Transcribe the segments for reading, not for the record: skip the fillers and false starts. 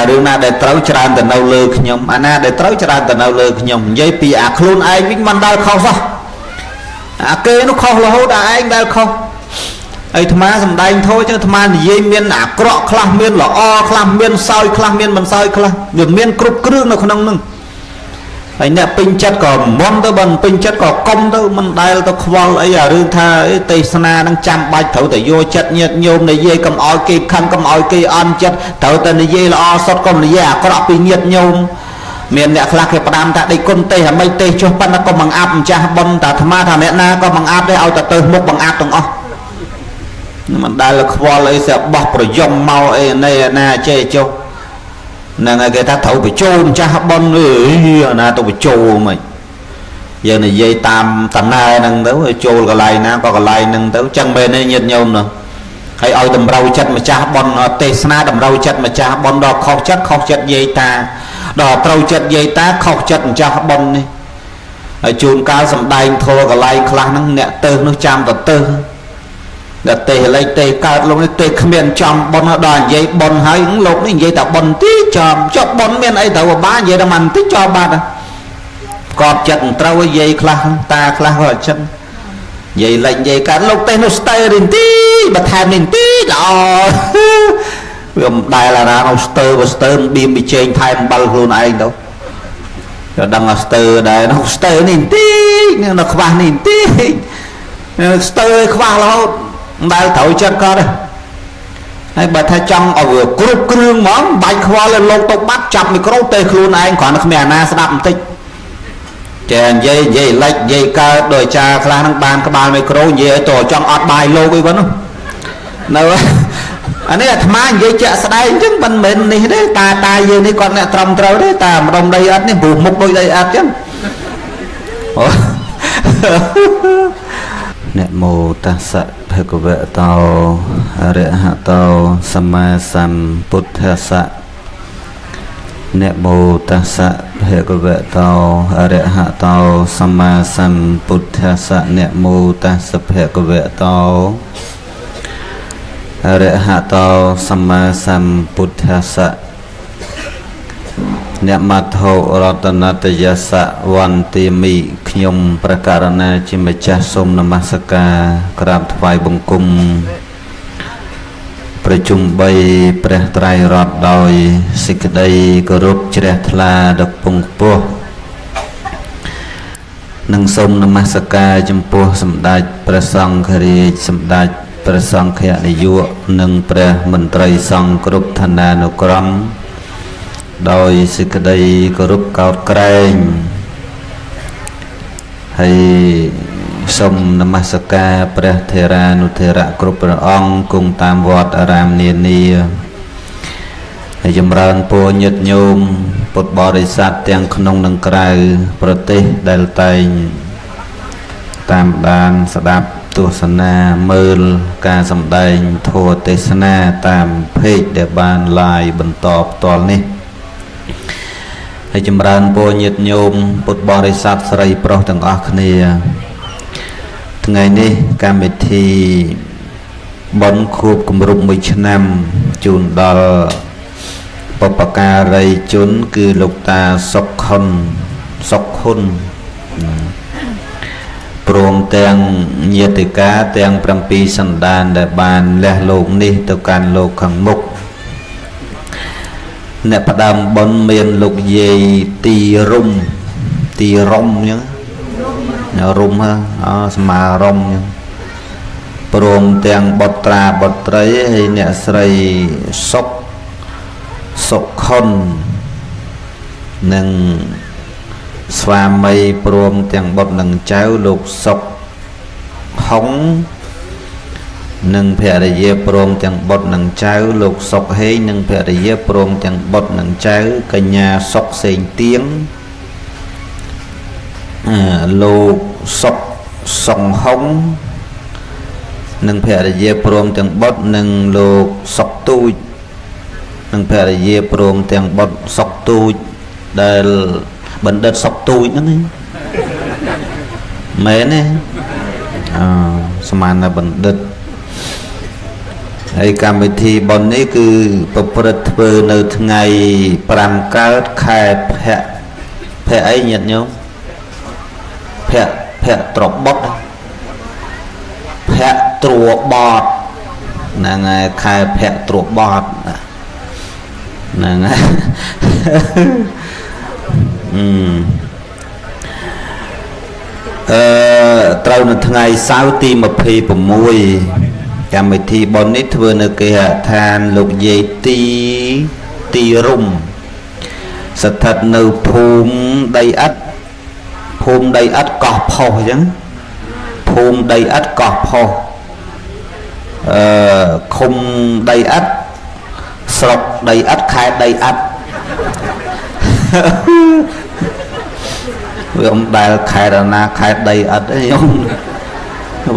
រឿងណាដែលត្រូវច្រើនទៅនៅលើខ្ញុំអាណាដែលត្រូវច្រើនទៅនៅលើខ្ញុំនិយាយពីអាខ្លួនឯងវិញមិនដែលខុសសោះអាគេនោះខុសរហូតអាឯងដែលខុសអីអាត្មាសំដែងធោះចឹងអាត្មានិយាយមានអាក្រក់ខ្លះមានល្អខ្លះមានសោយខ្លះមានមិនសោយខ្លះវាមានគ្រប់គ្រឿងនៅក្នុងនឹងហើយអ្នកពេញចិត្តក៏មុនទៅបើពេញចិត្តក៏កុំទៅមិនដែលទៅខ្វល់អីអារឿងថាទេសនានឹងចាំបាច់ត្រូវតែយកចិត្តញាតញោមនិយាយកុំឲ្យគេខឹងកុំឲ្យគេអន់ចិត្តត្រូវតែនិយាយល្អសុទ្ធកុំនិយាយអាក្រក់ពីញាតញោមមានអ្នកខ្លះគេផ្ដាំថាដេកគុណទេសអាមិនទេសចុះប៉ុន្តែក៏បង្អាប់ម្ចាស់ប៉ុនតែអាត្មាថាអ្នកណាក៏បង្អាប់ដែរឲ្យតែទៅមុខបង្អាប់ទាំងអស់មិនដែលខ្វល់អីស្រាប់បោះប្រយំមកអីណែណាចេះចុះហ្នឹងហើយគេថាត្រូវបញ្ចូលម្ចាស់ប៉ុនអាណាទៅបញ្ចូលមិនយើងនិយាយតាមតណែហ្នឹងទៅចូលកន្លែងណាក៏កន្លែងហ្នឹងទៅចឹងមែនទេញាតិញោមនោះហើយឲ្យតម្រូវចិត្តម្ចាស់ប៉ុនទេសនាតម្រូវចិត្តម្ចាស់ប៉ុនដល់ខុសចិត្តយាយតាដល់ត្រូវចិត្តយាយតាខុសចិត្តម្ចាស់ប៉ុននេះហើយជួនកាលសំដែងធរកន្លែងខ្លះហ្នឹងអ្នកទៅនោះចាំទៅដល់ទេលេខទេកើតលោកនេះទេគ្មានចំប៉ុនដល់និយាយប៉ុនហើយលោកនេះនិយាយតែប៉ុនទីចំចប់ប៉ុនមានអីត្រូវបានិយាយតែមិនតិចចប់បាត់កប់ចិត្តត្រូវឲ្យយាយខ្លះតាខ្លះក៏អញ្ចឹងនិយាយលេខនិយាយកើតលោកទេនោះស្ទើរីនទីបន្ថែមនេះទីល្អវាមិនដែលអាណានោះស្ទើបៀមបិជែងថែមអំបិលខ្លួនឯងទៅក៏ដឹងថាស្ទើដែរនោះស្ទើនេះទីនេះនៅខ្វះនេះទីស្ទើខ្វះរហូតមិនដែលត្រូវចិត្តក៏ដែរហើយបើថាចង់ឲ្យវាគ្រប់គ្រឿងហ្មងបាច់ខ្វល់ឲ្យលោកទៅបាត់ចាប់មីក្រូទេខ្លួនឯងគ្រាន់តែគ្មានអាណាស្ដាប់បន្តិចចេះនិយាយលេចនិយាយកើតដោយចាខ្លះនឹងបានក្បាលមីក្រូនិយាយឲ្យតចង់អត់បាយលោកអីហ្នឹងនៅអានេះអាត្មានិយាយជាក់ស្ដែងអញ្ចឹងមិនមែននេះទេតាយើងនេះគាត់អ្នកត្រឹមត្រូវទេតាម្ដុំដីអត់នេះព្រោះមុខដូចដីអត់អញ្ចឹងนะโมตัสสะภะคะวะโตอะระหะโตสัมมาสัมพุทธัสสะนะโมตัสสะภะคะวะโตอะระหะโตสัมมาสัมพุทธัสสะนะโมตัสสะภะคะวะโตอะระหะโตสัมมาสัมพุทธัสสะអ្នកមត្ថោរតនតយសៈវន្តិមិខ្ញុំព្រះករណាជាម្ចាស់សូមនមស្ការក្រាបថ្វាយបង្គំប្រជុំ3ព្រះត្រៃរតន៍ដោយសេចក្តីគោរពជ្រះថ្លាដល់ពងពោះនិងសូមនមស្ការចំពោះសម្ដេចព្រះសង្ឃរាជសម្ដេចព្រះសង្ឃនាយកនិងព្រះមន្ត្រីសង្ឃគ្រប់ឋានានុក្រមដោយសេចក្តីគោរពកោតក្រែងហើយសូមនមស្ការព្រះថេរានុថេរៈគ្រប់ព្រះអង្គគង់តាមវត្តអារាមនានាហើយចម្រើនពរញាតិញោមពុទ្ធបរិស័ទទាំងក្នុងនិងក្រៅប្រទេសដែលតែងតាមដានស្ដាប់ទស្សនាមើលការសម្ដែងធម៌ទេសនាតាមเพจដែលបាន live បន្តផ្ទាល់នេះហើយចម្រើនពរញាតិញោមពុទ្ធបរិស័ទស្រីប្រុសទាំងអស់គ្នាថ្ងៃនេះកម្មវិធីបុណ្យខួបគម្រប់1ឆ្នាំជូនដល់បុព្វការីជនគឺលោកតាសុខខុនព្រមទាំងញាតិកាទាំង7សន្តានដែលបានលះលោកនេះទៅកាន់លោកខាងមុខអ្នកផ្ដើមបុណ្យមានលោកយាយទីរុំអញ្ចឹងរុំស្មារុំអញ្ចឹងព្រមទាំងបុត្រាបុត្រីហើយអ្នកស្រីសុខុននិងស្វាមីព្រមទាំងបុត្រនិងចៅលោកសុខហុងនិងភរិយាព្រមទាំងបុត្រនិងចៅលោកសុកហេងនិងភរិយាព្រមទាំងបុត្រនិងចៅកញ្ញាសុកសេងទៀងលោកសុងហុងនិងភរិយាព្រមទាំងបុត្រនិងលោកសុកទូចនិងភរិយាព្រមទាំងបុត្រសុកទូចដែលបណ្ឌិតសុកទូចហ្នឹងមែនទេស្មានតែបណ្ឌិត ហើយកម្មវិធីបុណ្យនេះគឺប្រព្រឹត្តធ្វើនៅថ្ងៃ5កើតខែភ័ក្រអីញាតិញោមភ័ក្រត្របត់ភ័ក្រត្រួបត់ហ្នឹងហើយខែភ័ក្រត្រួបត់ហ្នឹងហើយត្រូវនៅថ្ងៃសៅរ៍ទី26កម្មវិធីបុណ្យនេះធ្វើនៅគេហដ្ឋានលោកយាយទីរុំស្ថិតនៅភូមិដីឥដ្ឋកោះផុសអញ្ចឹងភូមិដីឥដ្ឋកោះផុសឃុំដីឥដ្ឋស្រុកដីឥដ្ឋខេត្តដីឥដ្ឋវាអំដែលខេត្តណាខេត្តដីឥដ្ឋអីខ្ញុំ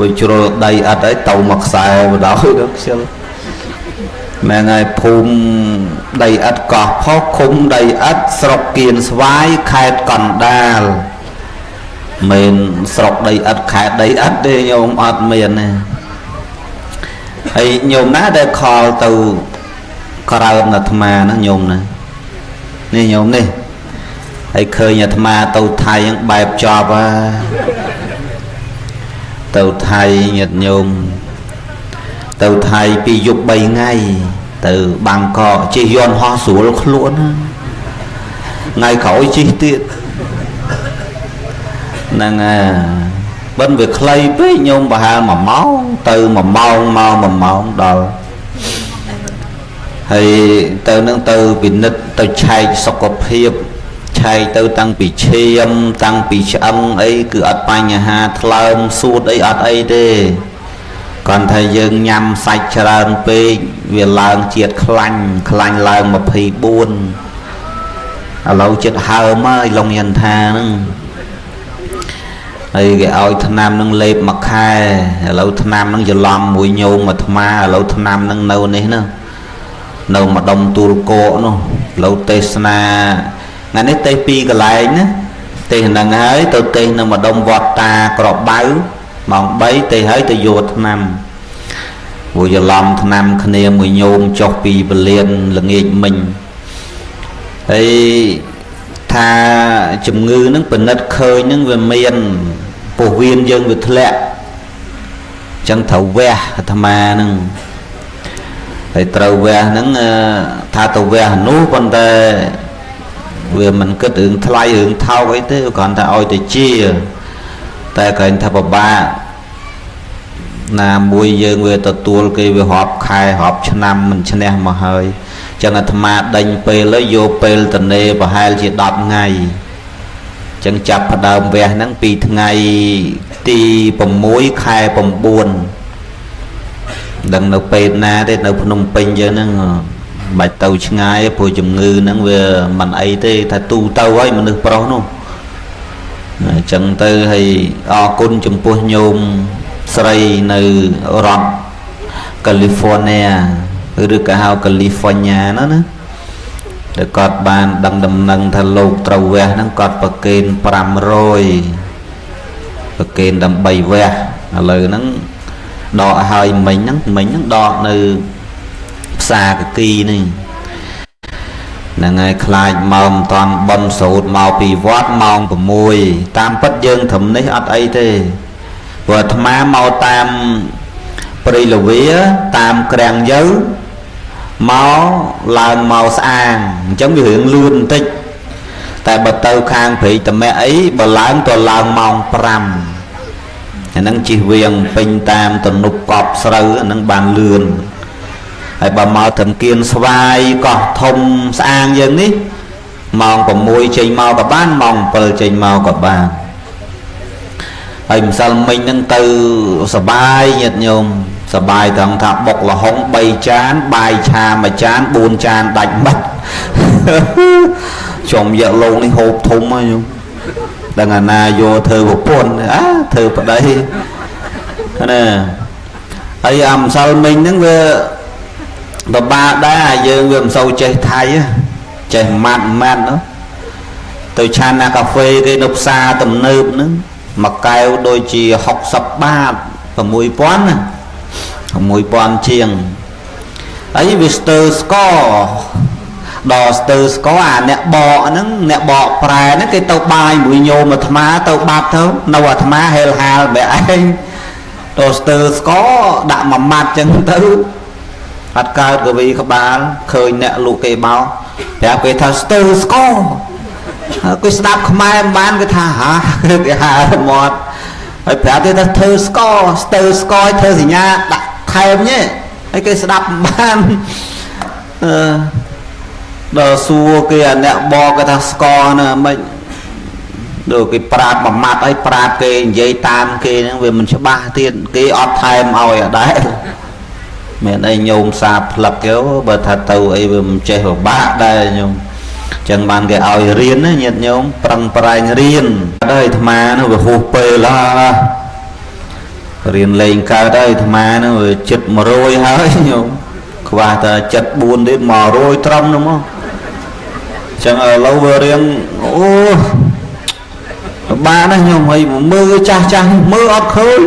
វាជ្រុលដីឥដ្ឋអីទៅមកខ្សែបដោយដល់ខ្ជិលមែនហើយភូមិដីឥដ្ឋកោះផុសឃុំដីឥដ្ឋស្រុកគៀនស្វាយខេត្តកណ្ដាលមិនស្រុកដីឥដ្ឋខេត្តដីឥដ្ឋទេញោមអត់មានទេហើយញោមណាដែលខលទៅក្រោមអាត្មាណាញោមណានេះញោមនេះហើយឃើញអាត្មាទៅថៃហ្នឹងបែបចប់ទៅថៃញាតិញោមទៅថៃពីយប់3ថ្ងៃទៅបាងកកជិះយន្តហោះស្រួលខ្លួនថ្ងៃក្រោយជិះទៀតហ្នឹងបិណ្ឌវាខ្លីពេកញោមប្រហែល1ម៉ោងទៅ1ម៉ោងមក1ម៉ោងដល់ហើយទៅនឹងទៅពិនិត្យទៅឆែកសុខភាពឆែកទៅតាំងពីឈាមតាំងពីឆ្អឹងអីគឺអត់បញ្ហាថ្លើមសួតអីអត់អីទេគ្រាន់តែយើងញ៉ាំសាច់ច្រើនពេកវាឡើងជាតិខ្លាញ់ឡើង24ឥឡូវចិត្តហើមហើយឡុងយន្តថាហ្នឹងហើយគេឲ្យថ្នាំនឹងលេបមួយខែឥឡូវថ្នាំនឹងច្រឡំមួយញោមអាត្មាឥឡូវថ្នាំនឹងនៅនេះណានៅម្ដុំទូលកកនោះឥឡូវទេសនាថ្ងៃនេះទេស2កន្លែងណាទេសហ្នឹងហើយទៅទេសនៅម្ដុំវត្តតាក្របៅម៉ោង3ទេសហើយទៅយកថ្នាំព្រោះច្រឡំថ្នាំគ្នាមួយញោមចុះពីពលានល្ងាចមិញហើយថាជំងឺហ្នឹងពិនិត្យឃើញហ្នឹងវាមានពោះវៀនយើងវាធ្លាក់អញ្ចឹងត្រូវវះអាត្មាហ្នឹងហើយត្រូវវះហ្នឹងថាទៅវះនោះប៉ុន្តែវាមិនគិតរឿងថ្លៃរឿងថោកអីទេគ្រាន់តែឲ្យទៅជាតែក្រែងថាពិបាកណាមួយយើងវាទទួលគេវារាប់ខែរាប់ឆ្នាំមិនឈ្នះមកហើយចឹងអាត្មាដេញពេលហើយយកពេលតនេប្រហែលជា10ថ្ងៃចឹងចាប់ផ្ដើមវះហ្នឹងពីថ្ងៃទី6ខែ9ដឹងនៅពេទ្យណាទេនៅភ្នំពេញយើងហ្នឹងបាច់ទៅឆ្ងាយព្រោះជំងឺហ្នឹងវាមិនអីទេថាទូទៅហើយមនុស្សប្រុសនោះអញ្ចឹងទៅហើយអរគុណចំពោះញោមស្រីនៅរដ្ឋកាលីហ្វ័រញ៉ាឬក៏ហៅកាលីហ្វ័រញ៉ាណាដែលគាត់បានដឹងដំណឹងថាលោកត្រូវវះហ្នឹងគាត់ប្រកេន500ប្រកេនដើម្បីវះឥឡូវហ្នឹងដកឲ្យមិញហ្នឹងដកនៅផ្សារកគីនេះហ្នឹងហើយខ្លាចមកមិនតាន់បន់សូត្រមកពីវត្តម៉ោង6តាមពិតយើងត្រឹមនេះអត់អីទេព្រោះអាត្មាមកតាមព្រៃលវាតាមក្រាំងយើមកឡើងមកស្អាងអញ្ចឹងវារឿងលឿនបន្តិចតែបើទៅខាងព្រៃតមេអីបើឡើងក៏ឡើងម៉ោង5អាហ្នឹងជិះវៀងពេញតាមទំនប់កប់ស្រូវអាហ្នឹងបានលឿនហើយបើមកត្រឹមគៀនស្វាយកោះធំស្អាងយើងនេះម៉ោង6ចេញមកក៏បានម៉ោង7ចេញមកក៏បានហើយម្សិលមិញហ្នឹងទៅសបាយញាតិញោមសបាយត្រង់ថាបុកលហុង3ចានបាយឆាមួយចាន4ចានដាច់បាត់ចំយកលោកនេះហូបធំហើយញោមដឹងអាណាយកធ្វើប្រពន្ធធ្វើប្តីណាហើយអាម្សិលមិញហ្នឹងវាបបាដែរយើងវាមិនសូវចេះថៃចេះម៉ាត់ទៅឆានណាកាហ្វេគេនៅផ្សារទំនើបហ្នឹងមួយកែវដូចជា60 បាត 6000 ណា 6000 ជាង ấy vì từ score đò từ score à nè bọ prai nó cái tàu bài mũi nhô mà tham á tàu bạc thôi đâu à tham á hel hà mẹ anh đò từ score đã mà mặt chân tư hạt cao của vị các bạn khơi nè lụ cây bao để cái thằng từ score cái snap không ai bán cái thà hả cái hà một phải phải cái thơ score thơ gì nha đặt thêm nhé cái snap bán đồ xua kia nè bo cái thằng score nè mình được cái prat bằng mặt ấy prat cái dây tan kia vì mình sẽ ba tiền cái off time hồi ở đấy mẹ đây nhôm sạp lập kéo bờ thật tàu ấy mình chơi vào bát đây nhôm chẳng bàn cái oi riêng á nhiệt nhôm prang prang riêng đây mà nó về hộp bê la riêng lên cao đây mà nó về chật mà rồi hơi nhôm qua ta chật buồn đến mò rồi trong đúng không chẳng ở lâu vừa riêng ô ba nó nhôm hay mưa cha mưa ọt khơi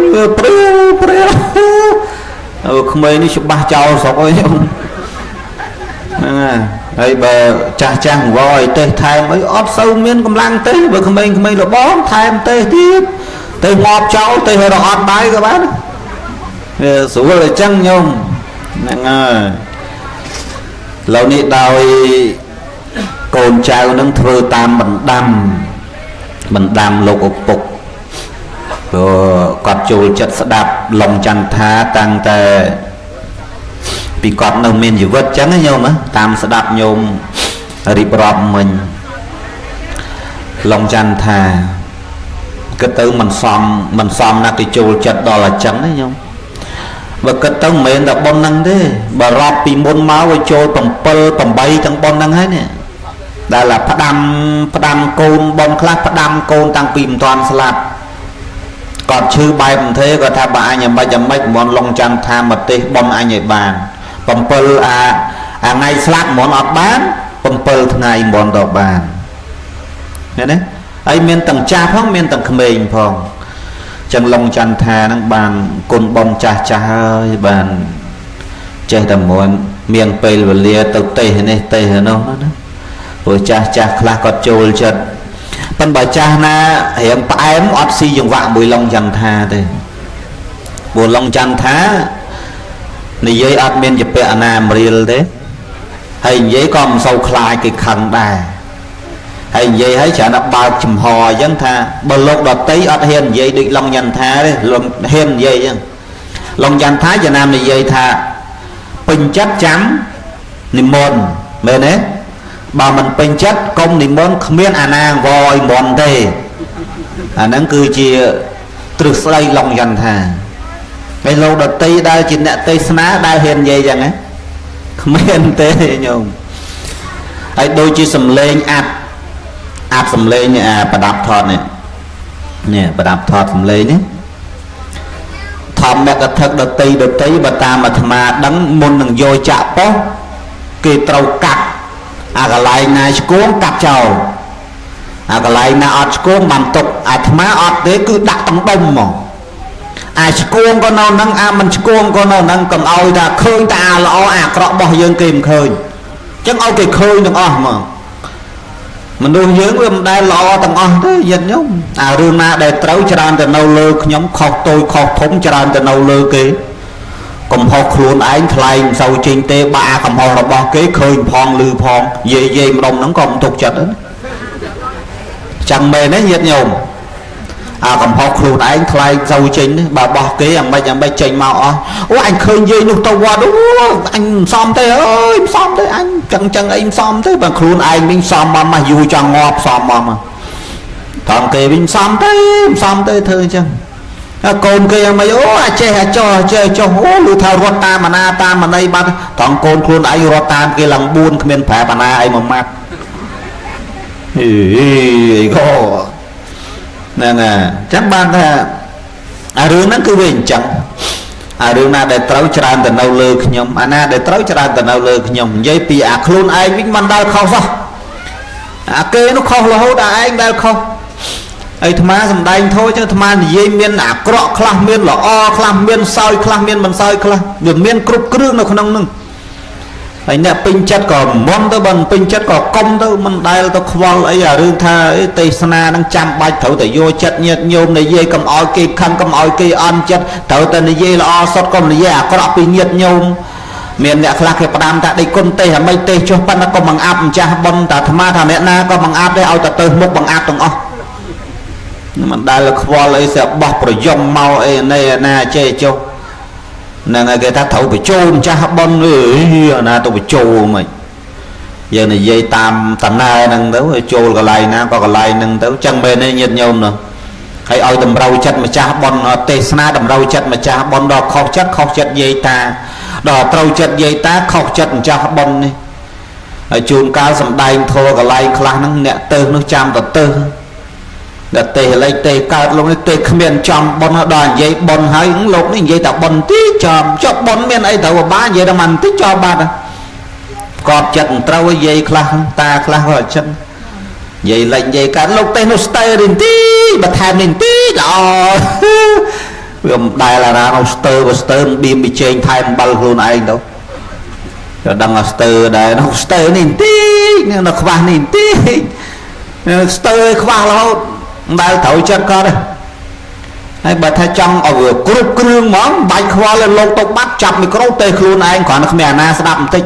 không mấy đi chụp ba cháu sao coi nhôm ấy bờ cha voi tê thay mấy ót sâu miên cầm lăng tê bờ không mấy là bón thay tê tiếp tê ngọt cháu tê hơi đọt bài các bạn số là chăng nhung lâu nị đòi cồn trào nâng thơ tam mình đam lục ục phục rồi quạt chùi chất sẽ đạp lòng chăn thá tăng tê vì quạt nông miền gì vớt trắng ấy nhôm á tam sẽ đạp nhôm rịp rọp mình lòng chăn thà cái tư mình xóm là cái chùi chất đó là trắng ấy nhôm và cái tư mình đã bon năng thế bà rọp vì môn máu với chùi tầm bay trong bon năng hết nè đây là phát đam côn bon khác phát đam côn tăng pìm toàn slap còn chư bay mình thế có tha bà anh em bay chấm mấy món lòng chăn tha mà tê bon anh ấy bàn bầm pơ ngày slap món ọt bán bầm pơ ngày món đỏ bàn nghe đấy ấy miền tầng cha phong miền tầng khmênh phong chẳng lòng chăn thà năng bàn côn bom cha ơi bàn chơi tầm món miền pê và lia tàu tây này tây hà nó đó rồi cha là có trôi chật bên bà cha na hiện tại em ọt si dùng vạ bùi lòng chăn thà đây bùi lòng chăn thá này giấy admin chụp bẹ nam riêng thế hay giấy con sâu khai cái khăn đà hay giấy thấy chả nó bao chùm hò dân tha bờ lộc đọt tí ọt hiền giấy định lòng nhằn tha đấy lòng hiền giấy dân lòng nhằn thá cho nam này giấy tha bình chất chấm niệm môn mền đấy bà mình bình chất công niệm môn không biết nàng vòi mòn thế nắng cứ chỉ từ xây lòng nhằn thà cái lâu đợt tây đây chỉ nè tây sná đây hiền gì chẳng ấy không hiền tê nhung ấy đôi chỉ sầm lên áp sầm lên bà đạp thọt này nè bà đạp thọt sầm lên nhé thọt mẹ cái thật đợt tây bà ta mà đắng môn đừng vô chạm bó kỳ trâu cắt cái lại này cuốn cắt chầu cái lại này ọt cuốn bằng tục thà ọt thế cứ đặt tầm đông mà ai cuông con nào năng mình cuông con nào năng cầm oi ta khơi ta là cọ bỏ dương kìm khơi chắc oi cái khơi đừng mà mình đôi dưỡng với mình đây lo tầng thế dân nhóc rương na để trấu tràn từ nâu lơ nhóm khóc tôi khóc thống tràn từ nâu lơ kì cầm học luôn anh thay sau trình tê ba cầm học là bao kế khơi phong lư phong về mà đồng nó còn tục chật đó chẳng mê đấy nhiệt nhôm cầm học luôn anh thay sau trình bà bỏ kế bây trình màu anh khơi dây nụ tàu qua đúng anh xóm thế ơi xóm thế anh chẳng anh xóm thế bằng luôn anh mình xóm mà dù chẳng ngọt xóm mà thằng kề mình xóm thế thôi chăng con kia mày che cho hố lưu thao rót ta mà nay bắt thằng con luôn anh rót ta kia lòng buôn miền phải mà na anh mà mát go nè chắc ban thà rương nó cứ về chẳng rương na để trấu tràn từ nâu lơ nhom na để trấu tràn từ nâu lơ nhom dây pi luôn ai biết man đau không sao kê nó không là hốt anh đau không ấy tham má dầm đai thôi chứ tham má dây miên cọ khlam miên là o khlam miên soi khlam miên mình soi khlam được miên cướp nó không nâng ហើយអ្នកពេញចិត្តក៏មុនទៅបើពេញចិត្តក៏កុំទៅមិនដែលទៅខ្វល់អីអារឿងថាទេសនានឹងចាំបាច់ត្រូវតែយកចិត្តញាតិញោមនិយាយកុំឲ្យគេខឹងកុំឲ្យគេអន់ចិត្តត្រូវតែនិយាយល្អសុទ្ធកុំនិយាយអាក្រក់ពីញាតិញោមមានអ្នកខ្លះគេផ្ដាំថាដេកគុណទេសអាមិនទេសចុះប៉ុន្តែក៏បង្អាប់ម្ចាស់ប៉ុនតែអាត្មាថាអ្នកណាក៏បង្អាប់ដែរឲ្យតែទៅមុខបង្អាប់ទាំងអស់មិនដែលខ្វល់អីស្រាប់បោះប្រយំមកអីនេះណាចេះចុះហ្នឹងហើយគេថាត្រូវបញ្ចូលម្ចាស់ប៉ុនអាណាទៅបញ្ចូលមិនយើងនិយាយតាមតណែហ្នឹងទៅចូលកន្លែងណាក៏កន្លែងហ្នឹងទៅចឹងមែនទេញាតិញោមនោះហើយឲ្យតម្រូវចិត្តម្ចាស់ប៉ុនទេសនាតម្រូវចិត្តម្ចាស់ប៉ុនដល់ខុសចិត្តយាយតាដល់ត្រូវចិត្តយាយតាខុសចិត្តម្ចាស់ប៉ុននេះហើយជួនកាលសំដែងធរកន្លែងខ្លះហ្នឹងអ្នកទៅនោះចាំតទៅដល់ទេលេខទេកើតលោកនេះទេគ្មានចំប៉ុនដល់និយាយប៉ុនហើយលោកនេះនិយាយតែប៉ុនទីចំចុះប៉ុនមានអីត្រូវបានិយាយតែមិនតិចចោលបាត់កត់ចិត្តត្រូវឲ្យយាយខ្លះតាខ្លះក៏អញ្ចឹងនិយាយលេខនិយាយកើតលោកទេនោះស្ទើរនេះទីបន្ថែមនេះទីល្អវាមិនដែលអាណានោះស្ទើរបៀមបិជែងថែមបាល់ខ្លួនឯងទៅដល់ដឹងថាស្ទើរដែរនោះស្ទើរនេះទីនេះនៅខ្វះនេះទីស្ទើរខ្វះរហូតមិនដែលត្រូវចិត្តគាត់ទេហើយបើថាចង់ឲ្យវាគ្រប់គ្រឿងហ្មងបាច់ខ្វល់លោកទៅបាត់ចាប់មីក្រូទេខ្លួនឯងគ្រាន់តែគ្មានអាណាស្ដាប់បន្តិច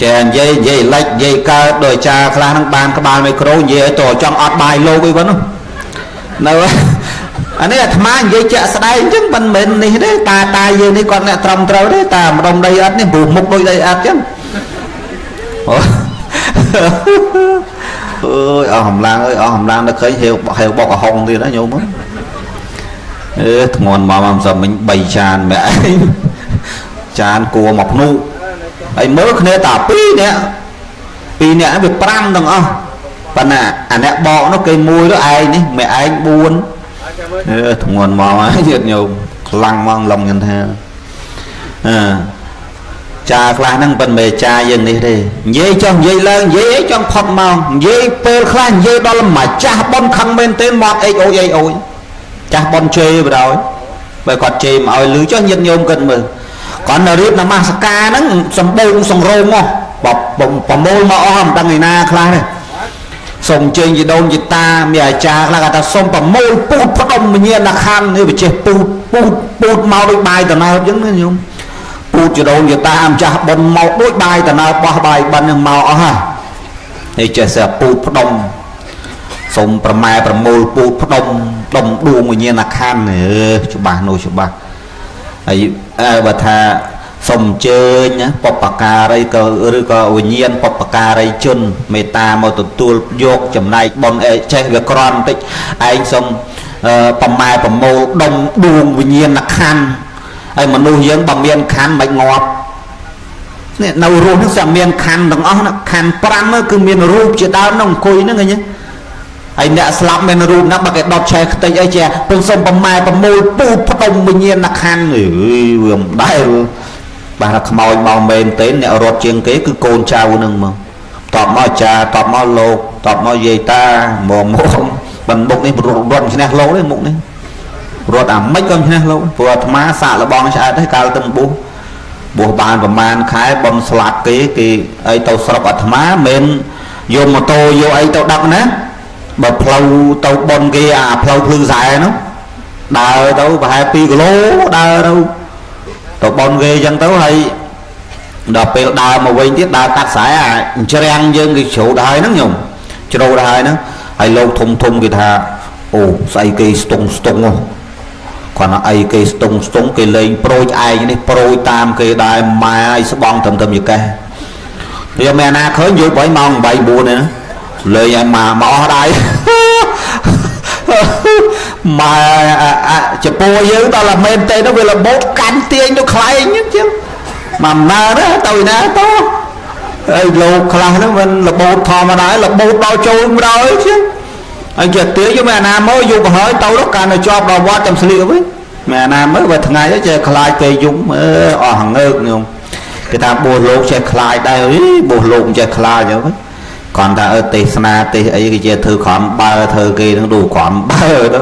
ចានិយាយលេចនិយាយកើតដោយចាខ្លះហ្នឹងបានក្បាលមីក្រូនិយាយឲ្យតចង់អត់បាយលោកអីវិញនោះនៅអានេះអាត្មានិយាយជាក់ស្ដែងអញ្ចឹងមិនមែននេះទេតាយើងនេះគាត់អ្នកត្រឹមត្រូវទេតាម្ដុំដីអត់នេះព្រោះមុខដូចដីអត់អញ្ចឹងអូអើយអស់កម្លាំងអើយអស់កម្លាំងដល់ឃើញហេវបុកកំហុងទៀតណាញោមធ្ងន់មកមិនសមមិញ3ចានម៉ែឯងចានគួរមកភ្នូហើយមើលគ្នាតា2នាក់វា5ទាំងអស់ប៉ុន្តែអាអ្នកបកនោះគេ1ទៅឯងនេះម៉ែឯង4ធ្ងន់មកទៀតញោមខ្លាំងមកឡងញ៉ាំថាចាខ្លះហ្នឹងមិនមែនចាយើងនេះទេនិយាយចង់និយាយឡើងនិយាយចង់ផុតមកនិយាយពេលខ្លះនិយាយដល់ម្ចាស់ប៉ុនខឹងមែនទេមកអេចអូយចាស់ប៉ុនជេរបដ ாய் បើគាត់ជេរមកឲ្យលឺចុះញាតិញោមគិតមើលគាត់នៅរៀបនមស្ការហ្នឹងសម្បូរសង្រោងមកប្រមូលមកអស់មិនដឹងឯណាខ្លះទេសូមជើញជីដូនជីតាមានអាចារ្យខ្លះគាត់ថាសូមប្រមូលពូតផ្ដុំវិញ្ញាណក្ខន្ធនេះវាចេះពូតមកដូចបាយតណើបអញ្ចឹងណាញោមពូតជីដូនជីតាម្ចាស់ប៉ុនមកដូចបាយតណើបបោះបាយបិណ្ឌនឹងមកអស់ហើយចេះស្រាប់ពូតផ្ដុំសូមប្រម៉ែប្រមូលពូតផ្ដុំដុំដួងវិញ្ញាណក្ខន្ធច្បាស់នោះច្បាស់ហើយបើថាសូមអញ្ជើញបព្វការីក៏ឬក៏វិញ្ញាណបព្វការីជនមេត្តាមកទទួលយកចំណែកបុណ្យអេចេះវាក្រន់បន្តិចឯងសូមប្រម៉ែប្រមូលដុំដួងវិញ្ញាណក្ខន្ធហើយមនុស្សយើងបើមានខណ្ឌមិនងាប់នេះនៅរស់នេះsẽមានខណ្ឌទាំងអស់ខណ្ឌ5គឺមានរូបជាដើមនោះអង្គុយហ្នឹងឃើញទេហើយអ្នកស្លាប់មានរូបណាបើគេដុតឆេះខ្ទេចអីចេះពឹងសុំប្រម៉ែប្រមូលពូតផ្ដុំវិញ្ញាណក្ខន្ធវាមិនដែលបាទថាខ្មោចមកមែនទេអ្នករត់ជាងគេគឺកូនចៅហ្នឹងមកតបមកចាតបមកលោកតបមកយាយតាមកបានមុខនេះរត់ឈ្នះលោកទេមុខនេះរត់អាម៉េចក៏ឈ្នះលោកព្រោះអាត្មាសាកលបងឆ្អែតទេកាលទៅបួសបានប្រហែលខែបំស្លាប់គេអីទៅស្រុកអាត្មាមិនយកម៉ូតូយកអីទៅដឹកណាបើផ្លូវទៅប៉ុនគេអាផ្លូវភ្លឺខ្សែនោះដើរទៅប្រហែល2គីឡូដើរទៅប៉ុនគេអញ្ចឹងទៅហើយដល់ពេលដើរមកវិញទៀតដើរកាត់ខ្សែអាច្រាំងយើងគេជ្រោដហើយហ្នឹងញោមជ្រោដហើយហ្នឹងហើយលោកធំគេថាអូស្អីគេស្ទង់ហ្នឹងគាត់ថាអីគេស្ទង់គេលេងប្រូចឯងនេះប្រូចតាមគេដែរម៉ែឲ្យស្បងត្រឹមយកាសវាមិនណាឃើញយប់8ម៉ោង8 4នេះណាលេងឲ្យមកអស់ដែរម៉ែចពោយើងដល់តែមែនទេនោះវារបូតកាន់ទាញទៅខ្លែងអញ្ចឹងមកណាទៅណាទៅហើយលោកខ្លះហ្នឹងមិនរបូតធម្មតារបូតដល់ចូលម្ដងអញ្ចឹងហើយជាទាយកមកអាណាមកយកទៅហើយទៅកាន់តែជាប់ដល់វត្តចាំស្លៀកវិញមកអាណាមើលបើថ្ងៃចេះខ្លាចគេយំអស់ងើកញោមគេថាបួសលោកចេះខ្លាចដែរបួសលោកចេះខ្លាចអញ្ចឹងគាត់ថាទេសនាទេសអីគេជាធ្វើក្រំបើធ្វើគេនឹងដូចក្រំបើទៅ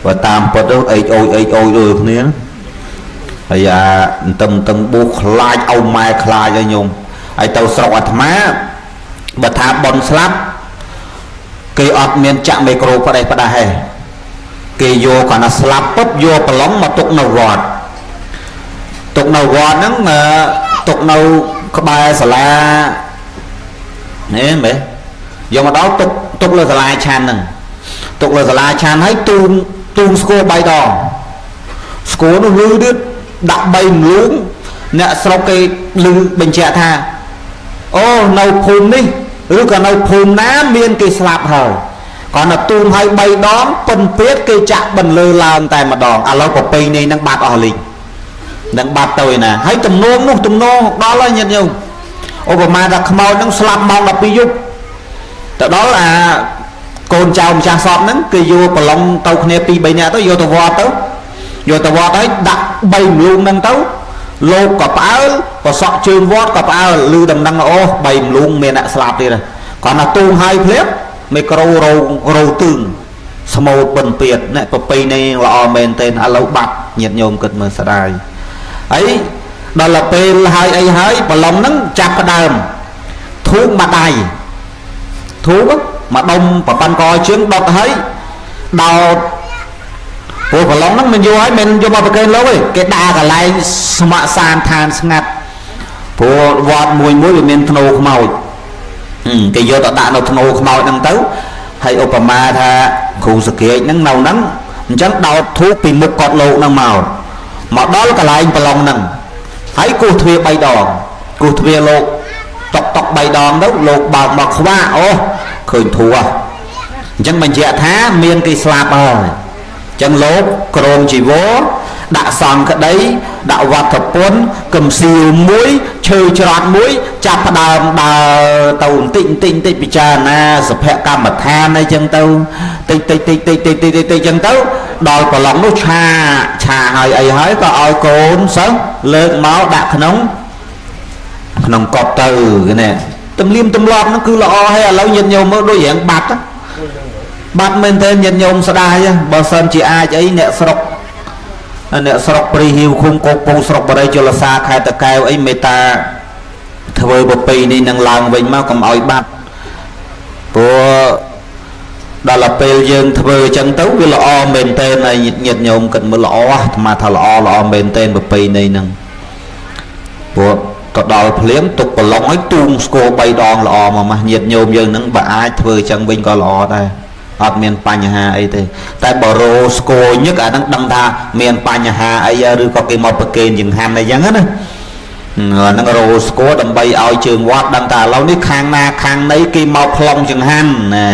បើតាមពិតទៅអេចអូយដូចគ្នាហើយអាតឹមបួសខ្លាចអ៊ំម៉ែខ្លាចហើយញោម ហើយទៅស្រុកអាត្មាបើថាបនស្លាប់គេអត់មានចាក់មីក្រូផ្ដេសផ្ដាស់ទេគេយកគាត់ថាស្លាប់ពុបយកប្រឡងមកទុកនៅវត្តហ្នឹងទុកនៅក្បែរសាលានេះមែនយកមកដល់ទុកលើសាលាឆានហ្នឹងទុកលើសាលាឆានហើយទូងស្គរ3 ដងស្គរនោះលឺទៀតដាក់3មលូងអ្នកស្រុកគេលឺបញ្ជាក់ថាអូនៅភូមិនេះឬក៏នៅភូមិណាមានគេស្លាប់ហើយគាត់ទៅទូងឲ្យ3 ដងពិនពេតគេចាក់បន្លឺឡើងតែម្ដងឥឡូវប្រពៃនេះនឹងបាត់អស់លីងនឹងបាត់ទៅឯណាហើយទំនងដល់ហើយញាតិញោមឧបមាថាខ្មោចនឹងស្លាប់ម៉ោង 12 យប់ទៅដល់អាកូនចៅម្ចាស់សពហ្នឹងគេយកប្រឡងទៅគ្នា 2-3 នាក់ទៅយកទៅវត្តហើយដាក់3មលូងហ្នឹងទៅលោកក៏ផ្អើលប្រសក់ជើងវត្តក៏ផ្អើលឮដំណឹងអូ3មលូងមានអ្នកស្លាប់ទៀតគាត់ថាទូងហើយភ្លាមមីក្រូរោទឿងស្មូតពិនពៀតណែប្រពៃណីល្អមែនទេឥឡូវបាត់ញាតិញោមគិតមើលស្ដាយហើយដល់ពេលហើយអីហើយប្រឡងហ្នឹងចាប់ផ្ដើមធូបមួយដៃធូបមកដុំប្រប៉ាន់កជើងដុតហើយដោតព្រោះប្រឡងហ្នឹងមិនយកហើយមិនយកមកប្រកេនលោកទេគេដាក់កន្លែងស្ម័គ្រសានឋានស្ងាត់ព្រោះវត្តមួយវាមានធ្នូខ្មោចគេយកទៅដាក់នៅធ្នូខ្មោចហ្នឹងទៅហើយឧបមាថាគ្រូសក្តិហ្នឹងនៅហ្នឹងអញ្ចឹងដោតធូបពីមុខគាត់លោកហ្នឹងមកដល់កន្លែងប្រឡងហ្នឹងហើយគោះទ្វារ3 ដងគោះទ្វារលោកតុក3 ដងទៅលោកបើកមកខ្វាអូឃើញធូបអញ្ចឹងបញ្ជាក់ថាមានគេស្លាប់ហើយអញ្ចឹងលោកក្រមជីវរដាក់សង្ឃក្តីដាក់វត្តពន្ធកំសៀវមួយឈើច្រត់មួយចាប់ផ្ដើមដើរទៅបន្តិចពិចារណាសុភកម្មដ្ឋានអីចឹងទៅតិចចឹងទៅដល់ប្រឡងនោះឆាហើយអីហើយក៏ឲ្យកូនសិស្សលើកមកដាក់ក្នុងកប់ទៅណាទំនៀមទម្លាប់ហ្នឹងគឺល្អហើយឥឡូវញាតិញោមមើលដូចរៀងបាត់មែនទេញាតិញោមស្ដាយបើសិនជាអាចអីអ្នកស្រុកព្រៃហ៊ីវឃុំកោកពងស្រុកបរិយជលសាខេត្តតាកែវអីមេតាធ្វើប្រពៃនេះនឹងឡើងវិញមកកុំឲ្យបាត់ព្រោះដល់ពេលយើងធ្វើអញ្ចឹងទៅវាល្អមែនទេហើយញាតិញោមគិតមើលល្អអាត្មាថាល្អមែនទេប្រពៃនេះហ្នឹងព្រោះទៅដល់ភ្លាមទុកប្រឡងឲ្យទូងស្គរ3 ដងល្អមកម៉ាស់ញាតិញោមយើងហ្នឹងបើអាចធ្វើអញ្ចឹងវិញក៏ល្អដែរអត់មានបញ្ហាអីទេតែបើរោស្គរញឹកអាហ្នឹងដឹងថាមានបញ្ហាអីឬក៏គេមកប្រកេនចង្ហាន់អីចឹងណាហ្នឹងរោស្គរដើម្បីឲ្យជើងវត្តដឹងថាឥឡូវនេះខាងណាខាងណីគេមកខ្លងចង្ហាន់ណា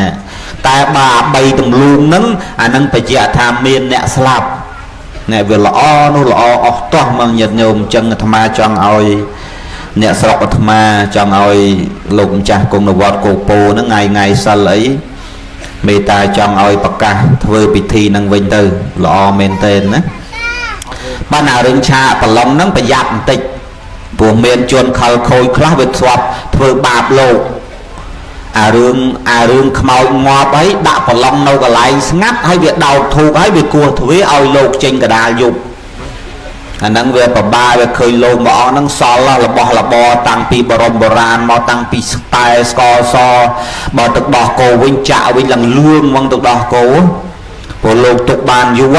តែបើ3 ទម្លូងហ្នឹងអាហ្នឹងបញ្ជាក់ថាមានអ្នកស្លាប់ណែវាល្អនោះល្អអស់តោះមកញាតិញោមអញ្ចឹងអាត្មាចង់ឲ្យអ្នកស្រុកអាត្មាចង់ឲ្យលោកម្ចាស់គង់នៅវត្តគោកពោហ្នឹងថ្ងៃសិលអីមេតាចង់ឲ្យប្រកាសធ្វើពិធីនឹងវិញទៅល្អមែនទេណាបានអារឿងឆាប្រឡងហ្នឹងប្រយ័ត្នបន្តិចព្រោះមានជនខលខូចខ្លះវាធ្លាប់ធ្វើបាបលោកអារឿងខ្មោចងាប់អីដាក់ប្រឡងនៅកន្លែងស្ងាត់ហើយវាដោតធូបហើយវាគោះទ្វារឲ្យលោកចេញកដាលយប់អាហ្នឹងវាប្របាវាឃើញលោកមួយអង្គហ្នឹងសល់របស់របរតាំងពីបរមបុរាណមកតាំងពីតែស្ករសបើទឹកដោះគោវិញចាក់វិញឡើងលឿងហ្មងទឹកដោះគោព្រោះលោកទុកបានយូរ